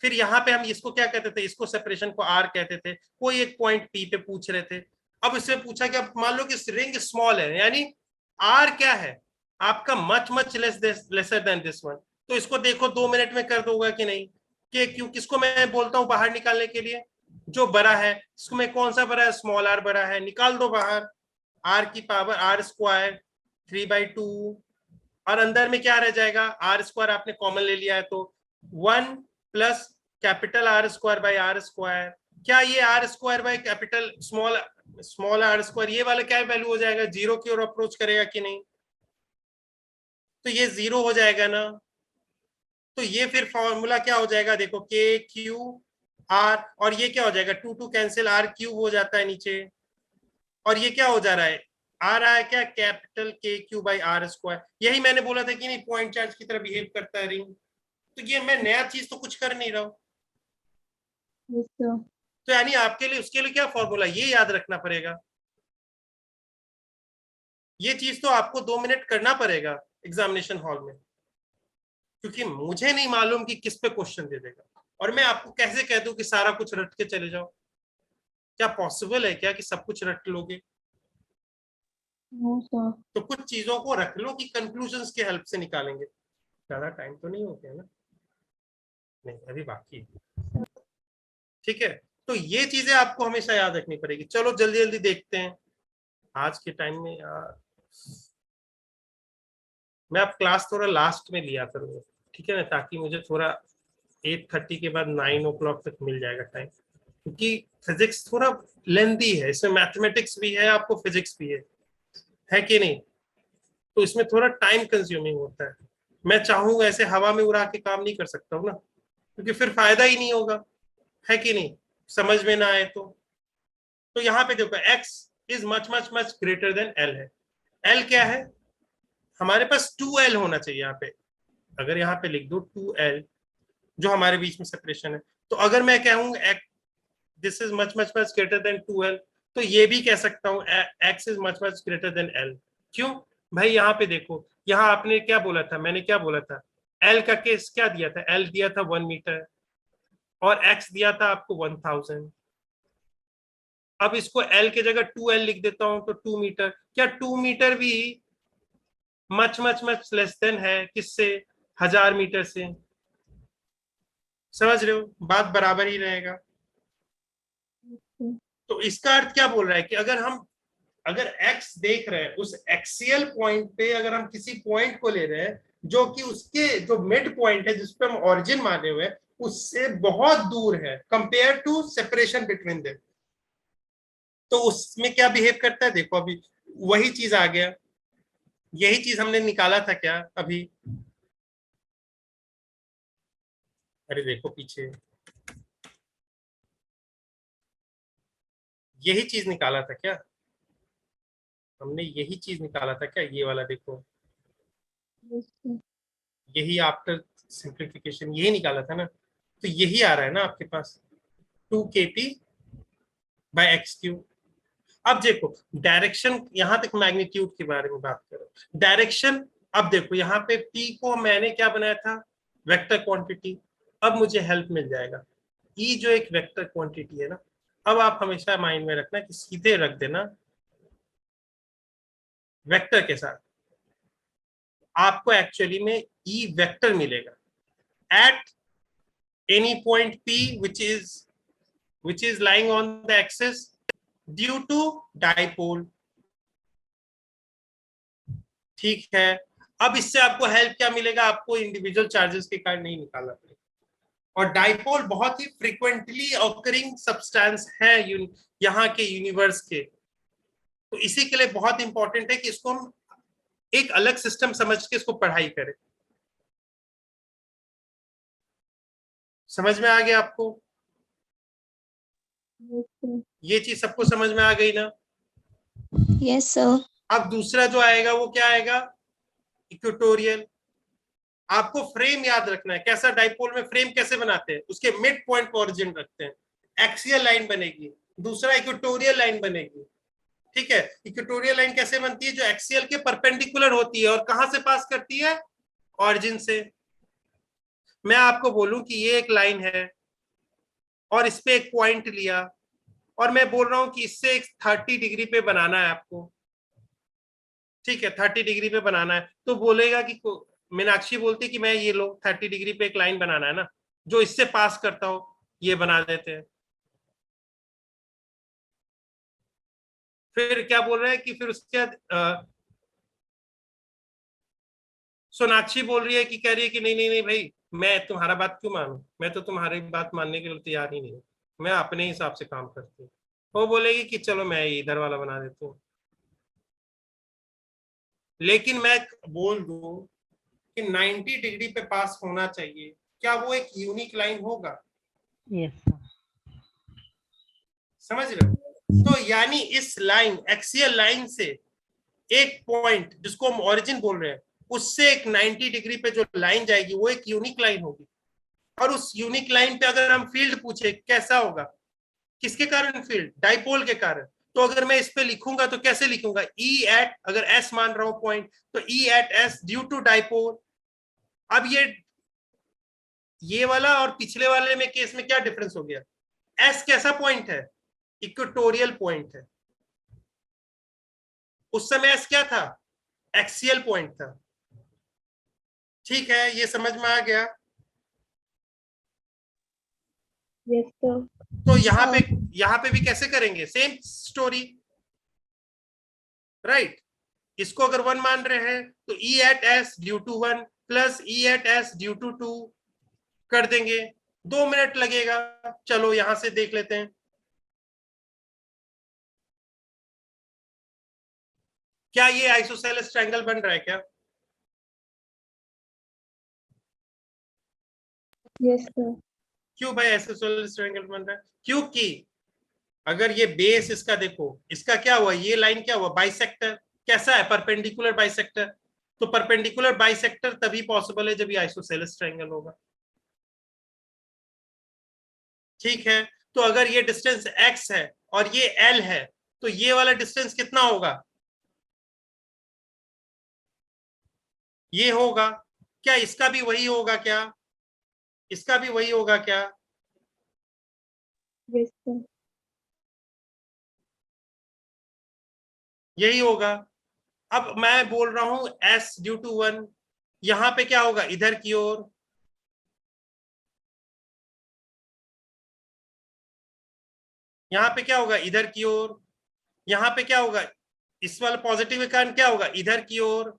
फिर यहाँ पे हम इसको क्या कहते थे, इसको सेपरेशन को आर कहते थे। कोई एक पॉइंट पी पे पूछ रहे थे, अब इससे पूछा कि अब मान लो कि रिंग स्मॉल है, यानी आर क्या है आपका, much much lesser than this one, तो इसको देखो 2 मिनट में कर दोगा कि नहीं, कि क्यों, किसको मैं बोलता हूं बाहर निकालने के लिए, जो बड़ा है, इसको में कौन सा बड़ा है, स्मॉल आर बड़ा है, निकाल दो बाहर, आर की पावर आर स्क्वायर 3/2, और अंदर में क्या रह जाएगा, आर स्क्वायर आपने कॉमन ले लिया है तो 1 plus capital R square by R square. क्या ये R square by capital small R square, ये वाला क्या वैल्यू हो जाएगा, 0 की ओर अप्रोच करेगा कि नहीं, तो ये 0 हो जाएगा ना। तो ये फिर फॉर्मूला क्या हो जाएगा, देखो के क्यू आर, और ये क्या हो जाएगा, 2 2 कैंसिल, आर क्यूब हो जाता है नीचे, और ये क्या हो जा रहा है, आ रहा है क्या, कैपिटल के क्यू बाई आर स्क्वायर। यही मैंने बोला था कि नहीं पॉइंट चार्ज की तरह बिहेव करता है रिंग। तो ये मैं नया चीज तो कुछ कर नहीं रहा हूँ। Yes sir. तो यानी आपके लिए उसके लिए क्या फॉर्मूला, ये याद रखना पड़ेगा। ये चीज तो आपको 2 मिनट करना पड़ेगा एग्जामिनेशन हॉल में, क्योंकि मुझे नहीं मालूम कि किस पे क्वेश्चन दे देगा, और मैं आपको कैसे कह दूं कि सारा कुछ रट के चले जाओ। क्या पॉसिबल है क्या कि सब कुछ रट लोगे। No sir. तो कुछ चीजों को रख लो कि कंक्लूजन्स के हेल्प से निकालेंगे। ज्यादा टाइम तो नहीं हो गया ना, नहीं अभी बाकी है। ठीक है, तो ये चीजें आपको हमेशा याद रखनी पड़ेगी। चलो जल्दी जल्दी देखते हैं आज के टाइम में यार, मैं अब क्लास थोड़ा लास्ट में लिया करूंगा, ठीक है ना, ताकि मुझे थोड़ा 8:30 के बाद 9 o'clock तक मिल जाएगा टाइम, क्योंकि फिजिक्स थोड़ा लेंथी है, इसमें मैथमेटिक्स भी है, आपको फिजिक्स भी है कि नहीं? तो इसमें थोड़ा टाइम कंज्यूमिंग होता है। मैं चाहूंगा ऐसे हवा में उड़ा के काम नहीं कर सकता हूँ ना, क्योंकि फिर फायदा ही नहीं होगा, है कि नहीं? समझ में ना आए तो यहाँ पे देखो x is much much much greater than l है। l क्या है? हमारे पास 2l होना चाहिए यहाँ पे। अगर यहाँ पे लिख दो 2l, जो हमारे बीच में सेपरेशन है, तो अगर मैं कहूँ this is much much much greater than 2l, तो ये भी कह सकता हूँ x is much much greater than l। क्यों भाई? यहाँ पे देखो, यहाँ आपने क्या बोला था, मैंने क्या बोला था, l का केस क्या दिया था? l दिया था 1 मीटर और x दिया था आपको 1000। अब इसको l के जगह 2l लिख देता हूं तो 2 मीटर। क्या 2 मीटर भी much much much less than है किससे? 1000 मीटर से। समझ रहे हो? बात बराबर ही रहेगा। तो इसका अर्थ क्या बोल रहा है कि अगर x देख रहे हैं, उस एक्सियल पॉइंट पे अगर हम किसी पॉइंट को ले रहे हैं जो कि उसके जो मिड पॉइंट है, जिस पे हम ओरिजिन माने हुए हैं, उससे बहुत दूर है compare to separation between them, तो उसमें क्या बिहेव करता है? देखो अभी वही चीज आ गया, यही चीज हमने निकाला था क्या अभी? अरे देखो पीछे, यही चीज निकाला था क्या हमने? यही चीज निकाला था क्या? ये वाला देखो, यही आफ्टर सिंप्लीफिकेशन यही निकाला था ना? तो यही आ रहा है ना आपके पास, 2kp/x³। अब देखो डायरेक्शन, यहां तक मैग्नीट्यूड के बारे में बात करो, डायरेक्शन। अब देखो यहाँ पे p को मैंने क्या बनाया था? Vector quantity. अब मुझे हेल्प मिल जाएगा, e जो एक वेक्टर क्वांटिटी है ना। अब आप हमेशा माइंड में रखना कि सीधे रख देना वेक्टर के साथ, आपको एक्चुअली में ई वेक्टर मिलेगा eight any point p which is lying on the axis due to dipole। ठीक है, अब इससे आपको हेल्प क्या मिलेगा? आपको इंडिविजुअल चार्जेस के कारण नहीं निकालना पड़ेगा। और डाइपोल बहुत ही फ्रीक्वेंटली ऑकरिंग सब्सटेंस है यहाँ के यूनिवर्स के, तो इसी के लिए बहुत इंपॉर्टेंट है कि इसको हम एक अलग सिस्टम समझ के इसको पढ़ाई करें। समझ में आ गया आपको? ये चीज सबको समझ में आ गई ना? Yes sir. अब दूसरा जो आएगा वो क्या आएगा? इक्वेटोरियल। आपको फ्रेम याद रखना है, कैसा डाइपोल में फ्रेम कैसे बनाते हैं? उसके मिड पॉइंट पर ओरिजिन रखते हैं, एक्सियल लाइन बनेगी, दूसरा इक्वेटोरियल लाइन बनेगी। ठीक है, इक्वेटोरियल लाइन कैसे बनती है? जो एक्सियल के परपेंडिकुलर होती है और कहां से पास करती है? ऑरिजिन से। मैं आपको बोलूं कि ये एक लाइन है और इस पे एक पॉइंट लिया, और मैं बोल रहा हूं कि इससे एक 30 डिग्री पे बनाना है आपको। ठीक है, 30 डिग्री पे बनाना है, तो बोलेगा कि मीनाक्षी बोलती कि मैं ये लो 30 डिग्री पे एक लाइन बनाना है ना, जो इससे पास करता हो, ये बना देते हैं। फिर क्या बोल रहे हैं कि फिर उसके बाद सोनाक्षी बोल रही है कि कह रही है कि नहीं नहीं नहीं भाई, मैं तुम्हारा बात क्यों मानूं, मैं तो तुम्हारी बात मानने के लिए तैयार ही नहीं हूँ, मैं अपने हिसाब से काम करती हूँ। वो बोलेगी कि चलो मैं इधर वाला बना देती हूँ। लेकिन मैं बोल दूं कि 90 डिग्री पे पास होना चाहिए, क्या वो एक यूनिक लाइन होगा? Yes sir. समझ रहे हो? तो यानी इस लाइन, एक्सियल लाइन से एक पॉइंट जिसको हम ओरिजिन बोल रहे हैं, उससे एक 90 डिग्री पे जो लाइन जाएगी वो एक यूनिक लाइन होगी। और उस यूनिक लाइन पे अगर हम फील्ड पूछे कैसा होगा, किसके कारण फील्ड? डाइपोल के कारण। तो अगर मैं इस पे लिखूंगा तो कैसे लिखूंगा? ई एट, अगर एस मान रहा हूं पॉइंट, तो E at S due to dipole. अब ये वाला और पिछले वाले में केस में क्या डिफरेंस हो गया? एस कैसा पॉइंट है? इक्वेटोरियल पॉइंट है। उस समय एस क्या था? एक्सियल पॉइंट था। ठीक है, ये समझ में आ गया? Yes sir. तो यहाँ पे भी कैसे करेंगे? Same story, right? इसको अगर 1 मान रहे हैं तो E at S due to 1 plus E at S due to 2 कर देंगे। 2 मिनट लगेगा, चलो यहां से देख लेते हैं। क्या ये आइसोसेलेस ट्रायंगल बन रहा है क्या? Yes sir. क्यों भाई आइसोसेलेस ट्रायंगल बन रहा है? क्योंकि अगर ये बेस इसका देखो, इसका क्या हुआ, ये लाइन क्या हुआ, बाइसेक्टर। कैसा है? Perpendicular bisector. तो परपेंडिकुलर बाइसेक्टर तभी पॉसिबल है जब ये आइसोसेलेस ट्रायंगल होगा। ठीक है, तो अगर ये डिस्टेंस x है और ये l है, तो ये वाला डिस्टेंस कितना होगा? ये होगा। क्या इसका भी वही होगा क्या? इसका भी वही होगा क्या? Yes sir. यही होगा। अब मैं बोल रहा हूं s ड्यू टू 1, यहां पे क्या होगा, इधर की ओर। यहां पे क्या होगा, इधर की ओर। यहां पे क्या होगा, इस वाला पॉजिटिव के कारण क्या होगा, इधर की ओर।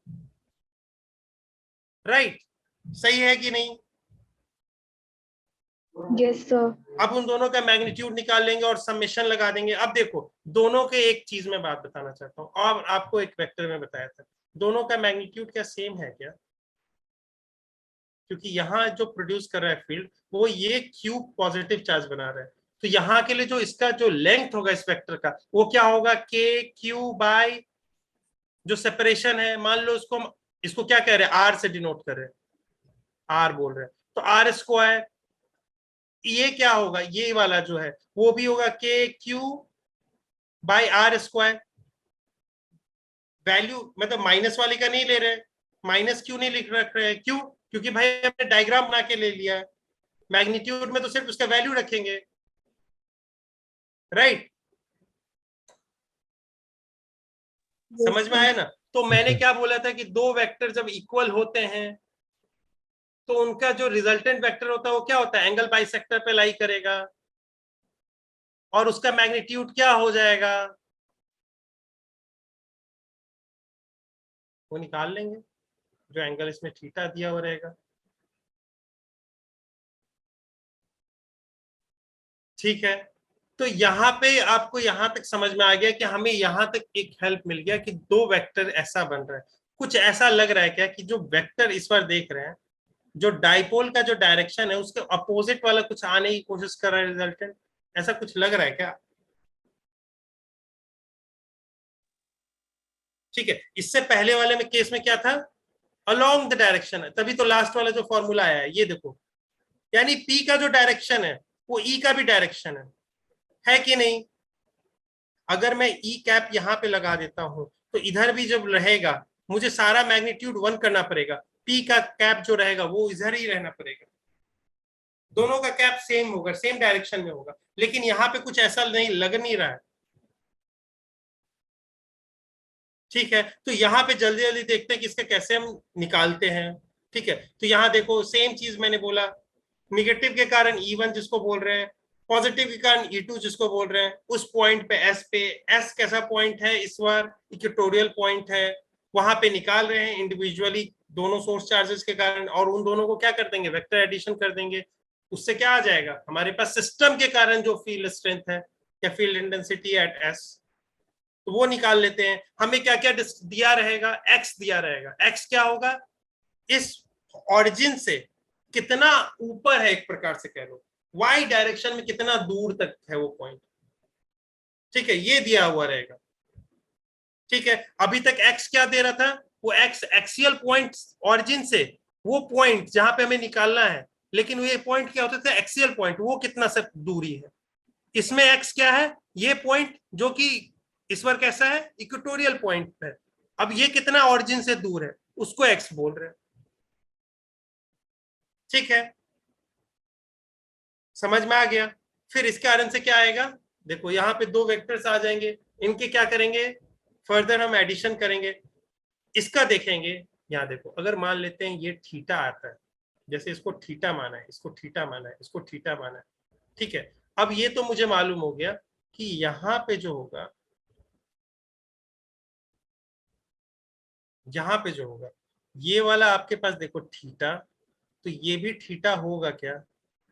राइट? सही है कि नहीं? Yes sir. अब उन दोनों का मैग्नीट्यूड निकाल लेंगे और समेशन लगा देंगे। अब देखो, दोनों के एक चीज में बात बताना चाहता हूं, और आपको एक वेक्टर में बताया था, दोनों का मैग्नीट्यूड क्या सेम है क्या? क्योंकि यहाँ जो प्रोड्यूस कर रहा है फील्ड, वो ये क्यूब पॉजिटिव चार्ज बना रहा है, तो यहाँ के लिए जो इसका जो लेंथ होगा इस वेक्टर का, वो क्या होगा, के क्यू बाय जो सेपरेशन है, मान लो इसको क्या कह रहे हैं, आर से डिनोट कर रहे हैं, आर बोल रहे हैं, तो आर स्क्वायर। ये क्या होगा, ये वाला जो है वो भी होगा K Q by R square. Value मतलब माइनस वाले का नहीं ले रहे, माइनस क्यों नहीं लिख रख रहे हैं, क्यों? क्योंकि भाई हमने डायग्राम बना के ले लिया है, मैग्नीट्यूड में तो सिर्फ उसका वैल्यू रखेंगे। राइट? समझ में आया ना? तो मैंने क्या बोला था कि दो वेक्टर जब इक्वल होते हैं तो उनका जो रिजल्टेंट वेक्टर होता है वो क्या होता है, एंगल बाइसेक्टर पे लाई करेगा, और उसका मैग्नीट्यूड क्या हो जाएगा, वो निकाल लेंगे, जो एंगल इसमें थीटा दिया हुआ रहेगा। ठीक है, तो यहाँ पे आपको यहाँ तक समझ में आ गया कि हमें यहाँ तक एक हेल्प मिल गया कि दो वेक्टर ऐसा बन रहा है। कुछ ऐसा लग रहा है क्या कि जो वेक्टर इस बार देख रहे हैं, जो डाइपोल का जो डायरेक्शन है उसके अपोजिट वाला कुछ आने की कोशिश कर रहा है रिजल्टेंट, ऐसा कुछ लग रहा है क्या? ठीक है, इससे पहले वाले में केस में क्या था, अलोंग द डायरेक्शन है, तभी तो लास्ट वाला जो फॉर्मूला आया है ये देखो, यानी पी का जो डायरेक्शन है वो ई का भी डायरेक्शन है कि नहीं? अगर मैं ई कैप यहाँ पे लगा देता हूं तो इधर भी जब रहेगा मुझे सारा मैग्नीट्यूड 1 करना पड़ेगा, पी का कैप जो रहेगा वो इधर ही रहना पड़ेगा, दोनों का कैप सेम होगा, सेम डायरेक्शन में होगा, लेकिन यहाँ पे कुछ ऐसा नहीं लग नहीं रहा है। ठीक है, तो यहाँ पे जल्दी जल्दी देखते हैं कि इसका कैसे हम निकालते हैं। ठीक है, तो यहाँ देखो सेम चीज मैंने बोला, निगेटिव के कारण E1 जिसको बोल रहे हैं, पॉजिटिव के कारण E2 जिसको बोल रहे हैं, उस पॉइंट पे एस पे, एस कैसा पॉइंट है, इस बार इक्वेटोरियल पॉइंट है, वहां पे निकाल रहे हैं इंडिविजुअली दोनों सोर्स चार्जेस के कारण, और उन दोनों को क्या कर देंगे, वेक्टर एडिशन कर देंगे। उससे क्या आ जाएगा, हमारे पास सिस्टम के कारण जो फील्ड स्ट्रेंथ है या फील्ड इंटेंसिटी एट एस, तो वो निकाल लेते हैं। हमें क्या क्या दिया रहेगा, एक्स दिया रहेगा, एक्स क्या होगा, इस ऑरिजिन से कितना ऊपर है, एक प्रकार से कह लो वाई डायरेक्शन में कितना दूर तक है वो पॉइंट। ठीक है, ये दिया हुआ रहेगा। ठीक है, अभी तक एक्स क्या दे रहा था, वो एक्स एक्सियल पॉइंट ऑरिजिन से, वो पॉइंट जहां पे हमें निकालना है, लेकिन ये पॉइंट क्या होते थे, एक्सियल पॉइंट, वो कितना से दूरी है। इसमें एक्स क्या है, ये पॉइंट जो कि इस बार कैसा है, इक्वेटोरियल पॉइंट है, अब ये कितना ऑरिजिन से दूर है, उसको एक्स बोल रहे हैं। ठीक है, समझ में आ गया? फिर इसके कारण से क्या आएगा, देखो यहाँ पे दो वेक्टर्स आ जाएंगे, इनके क्या करेंगे, फर्दर हम एडिशन करेंगे, इसका देखेंगे। यहाँ देखो, अगर मान लेते हैं ये थीटा आता है, जैसे इसको थीटा माना है, इसको थीटा माना है, इसको थीटा माना है। ठीक है, अब ये तो मुझे मालूम हो गया कि यहाँ पे जो होगा, यहाँ पे जो होगा, ये वाला आपके पास देखो थीटा, तो ये भी थीटा होगा क्या,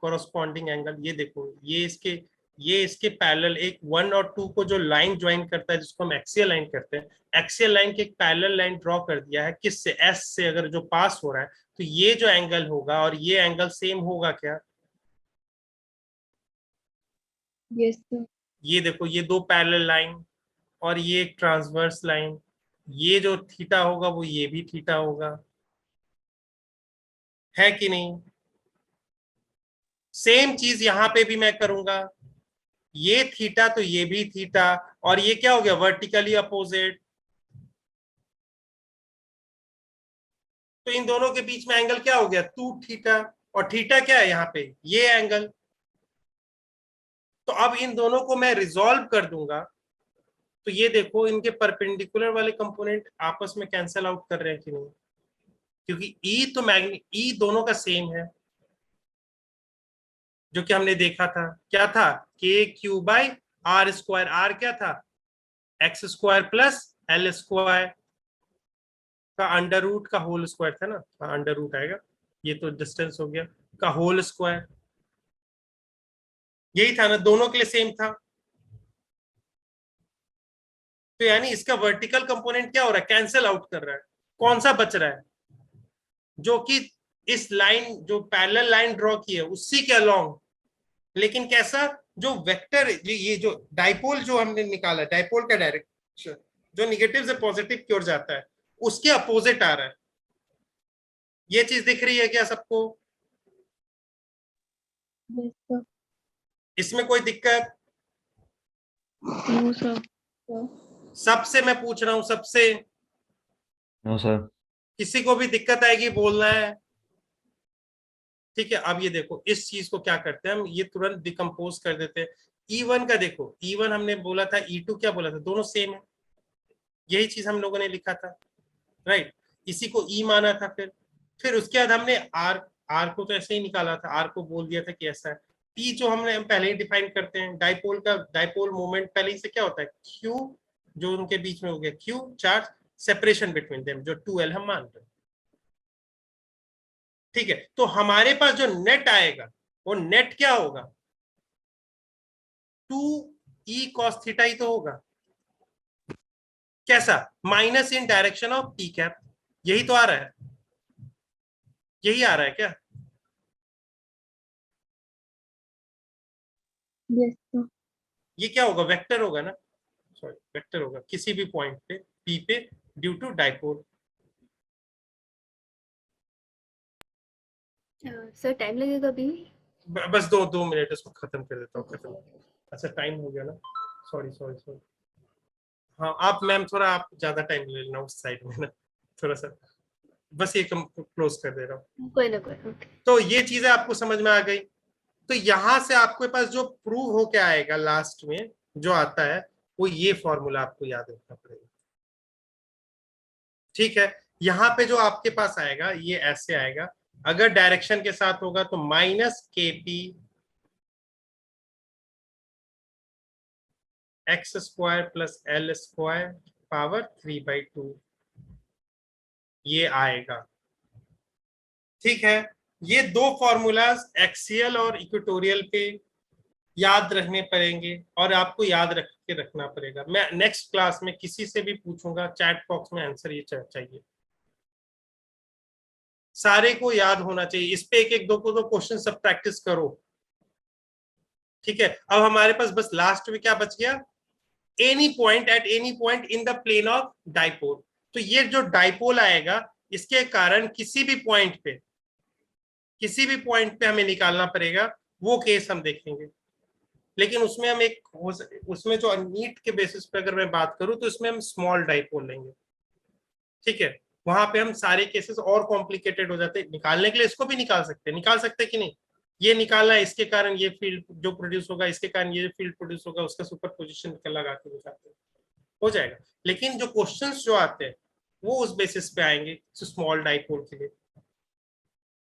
कॉरस्पॉन्डिंग एंगल, ये देखो ये इसके, ये इसके पैरेलल एक 1 और 2 को जो लाइन ज्वाइन करता है जिसको हम एक्सियल लाइन करते हैं, एक्सियल लाइन की एक पैरेलल लाइन ड्रॉ कर दिया है किससे, एस से, अगर जो पास हो रहा है तो ये जो एंगल होगा और ये एंगल सेम होगा क्या? Yes sir. ये देखो, ये दो पैरेलल लाइन और ये एक ट्रांसवर्स लाइन, ये जो थीटा होगा वो ये भी थीटा होगा, है कि नहीं? सेम चीज यहां पे भी मैं करूंगा, ये थीटा तो ये भी थीटा, और ये क्या हो गया, वर्टिकली अपोजिट। तो इन दोनों के बीच में एंगल क्या हो गया, 2 थीटा, और थीटा क्या है यहाँ पे, ये एंगल। तो अब इन दोनों को मैं रिजॉल्व कर दूंगा, तो ये देखो इनके परपेंडिकुलर वाले कंपोनेंट आपस में कैंसिल आउट कर रहे हैं कि नहीं, क्योंकि ई तो ई दोनों का सेम है, जो कि हमने देखा था, क्या था, K Q by R square, R क्या था, X square plus L square का अंडर रूट का होल स्क्वायर था ना, अंडर रूट आएगा, ये तो डिस्टेंस हो गया, का होल स्क्वायर, यही था ना, दोनों के लिए सेम था। तो यानी इसका वर्टिकल कंपोनेंट क्या हो रहा है, कैंसिल आउट कर रहा है, कौन सा बच रहा है, जो कि इस लाइन जो पैरेलल लाइन ड्रॉ की है उसी के अलोंग, लेकिन कैसा, जो वेक्टर, ये जो डाइपोल जो हमने निकाला, डाइपोल का डायरेक्शन जो निगेटिव से पॉजिटिव की ओर जाता है उसके अपोजिट आ रहा है। ये चीज दिख रही है क्या सबको? Yes sir. इसमें कोई दिक्कत? No sir. सबसे मैं पूछ रहा हूं, सबसे, नो सर। किसी को भी दिक्कत आएगी बोलना है, ठीक है? अब ये देखो, इस चीज को क्या करते हैं हम, ये तुरंत डिकम्पोज कर देते हैं। E1 का देखो, E1 हमने बोला था, E2 क्या बोला था, दोनों सेम है, यही चीज हम लोगों ने लिखा था, राइट? इसी को E माना था। फिर उसके बाद हमने आर को तो ऐसे ही निकाला था, आर को बोल दिया था कि ऐसा है। पी जो हमने हम पहले ही डिफाइन करते हैं, डाइपोल का डाइपोल मोमेंट पहले ही से क्या होता है, क्यू, जो उनके बीच में हो गया Q charge, separation between them जो 2L हम मान रहे हैं, ठीक है? तो हमारे पास जो नेट आएगा वो नेट क्या होगा, 2E cos थीटा ही तो होगा, कैसा, minus in direction of P cap, यही तो आ रहा है, यही आ रहा है क्या? Yes sir. ये क्या होगा, वेक्टर होगा ना, सॉरी वेक्टर होगा किसी भी पॉइंट पे पी पे due to dipole. Sir time लगेगा अभी? बस 2 मिनट, इसको खत्म कर देता हूँ, खत्म। अच्छा टाइम हो गया ना, सॉरी सॉरी सॉरी। हाँ आप मैम थोड़ा आप ज्यादा टाइम ले लेना उस साइड में ना, थोड़ा सा, बस ये क्लोज कर दे रहा हूँ। कोई ना कोई। ओके। तो ये चीजें आपको समझ में आ गई। तो यहां से आपके पास जो प्रूव होके आएगा लास्ट में जो आता है, वो ये फॉर्मूला आपको याद रखना पड़ेगा, ठीक है? यहाँ पे जो आपके पास आएगा ये ऐसे आएगा, अगर डायरेक्शन के साथ होगा तो माइनस के P x square plus L square power 3/2, ये आएगा, ठीक है? ये दो फॉर्मूलाज एक्सियल और इक्वेटोरियल पे याद रखने पड़ेंगे, और आपको याद रख के रखना पड़ेगा। मैं नेक्स्ट क्लास में किसी से भी पूछूंगा, चैट बॉक्स में आंसर ये चाहिए, सारे को याद होना चाहिए, इस पे एक एक दो को दो क्वेश्चन सब प्रैक्टिस करो, ठीक है? अब हमारे पास बस लास्ट में क्या बच गया, any point at any point in the plane of dipole. तो ये जो डाइपोल आएगा इसके कारण किसी भी पॉइंट पे हमें निकालना पड़ेगा, वो केस हम देखेंगे। लेकिन उसमें हम उसमें जो नीट के बेसिस पे अगर मैं बात करूं तो इसमें हम स्मॉल डाइपोल लेंगे, ठीक है? वहां पे हम सारे केसेस और कॉम्प्लिकेटेड हो जाते हैं, निकालने के लिए इसको भी निकाल सकते कि नहीं, ये निकालना है, इसके कारण ये फील्ड जो प्रोड्यूस होगा, इसके कारण ये फील्ड प्रोड्यूस होगा, उसका सुपरपोजिशन लगा के दिखाते हैं, हो जाएगा। लेकिन जो क्वेश्चंस जो आते हैं वो उस बेसिस पे आएंगे स्मॉल डाइपोल के लिए,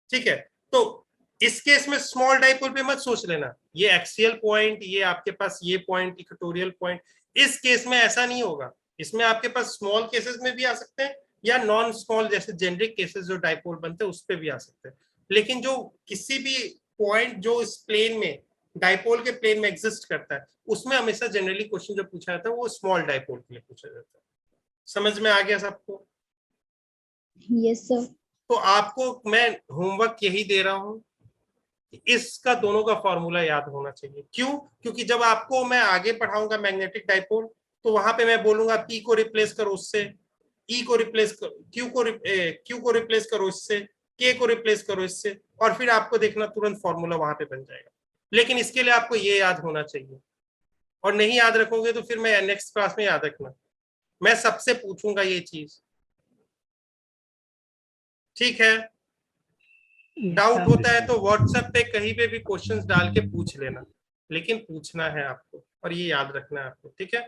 ठीक है? तो इस केस में स्मॉल डाइपोल पे मत सोच लेना, ये एक्सियल पॉइंट, ये आपके पास ये पॉइंट इक्वेटोरियल पॉइंट, इस केस में ऐसा नहीं होगा। इसमें आपके पास स्मॉल केसेस में भी आ सकते हैं या नॉन स्मॉल जैसे जेनरिक केसेस जो डाइपोल बनते हैं उस पे भी आ सकते हैं। लेकिन जो किसी भी पॉइंट जो इस प्लेन में डाइपोल के प्लेन में एग्जिस्ट करता है, उसमें हमेशा जनरली क्वेश्चन जो पूछा जाता है वो स्मॉल डाइपोल के लिए पूछा जाता है। समझ में आ गया सबको? Yes, sir. तो आपको मैं होमवर्क यही दे रहा हूं, इसका दोनों का फॉर्मूला याद होना चाहिए। क्यों? क्योंकि जब आपको मैं आगे पढ़ाऊंगा मैग्नेटिक डाइपोल, तो वहां पे मैं बोलूंगा पी को रिप्लेस करो उससे, ई को रिप्लेस करो, क्यू को रिप्लेस करो इससे, के को रिप्लेस करो इससे, और फिर आपको देखना तुरंत फॉर्मूला वहां पे बन जाएगा। लेकिन इसके लिए आपको ये याद होना चाहिए, और नहीं याद रखोगे तो फिर मैं नेक्स्ट क्लास में याद रखना, मैं सबसे पूछूंगा ये चीज। ठीक है? डाउट होता है तो व्हाट्सएप पे कहीं पे भी क्वेश्चंस डाल के पूछ लेना, लेकिन पूछना है आपको और ये याद रखना है आपको। ठीक है?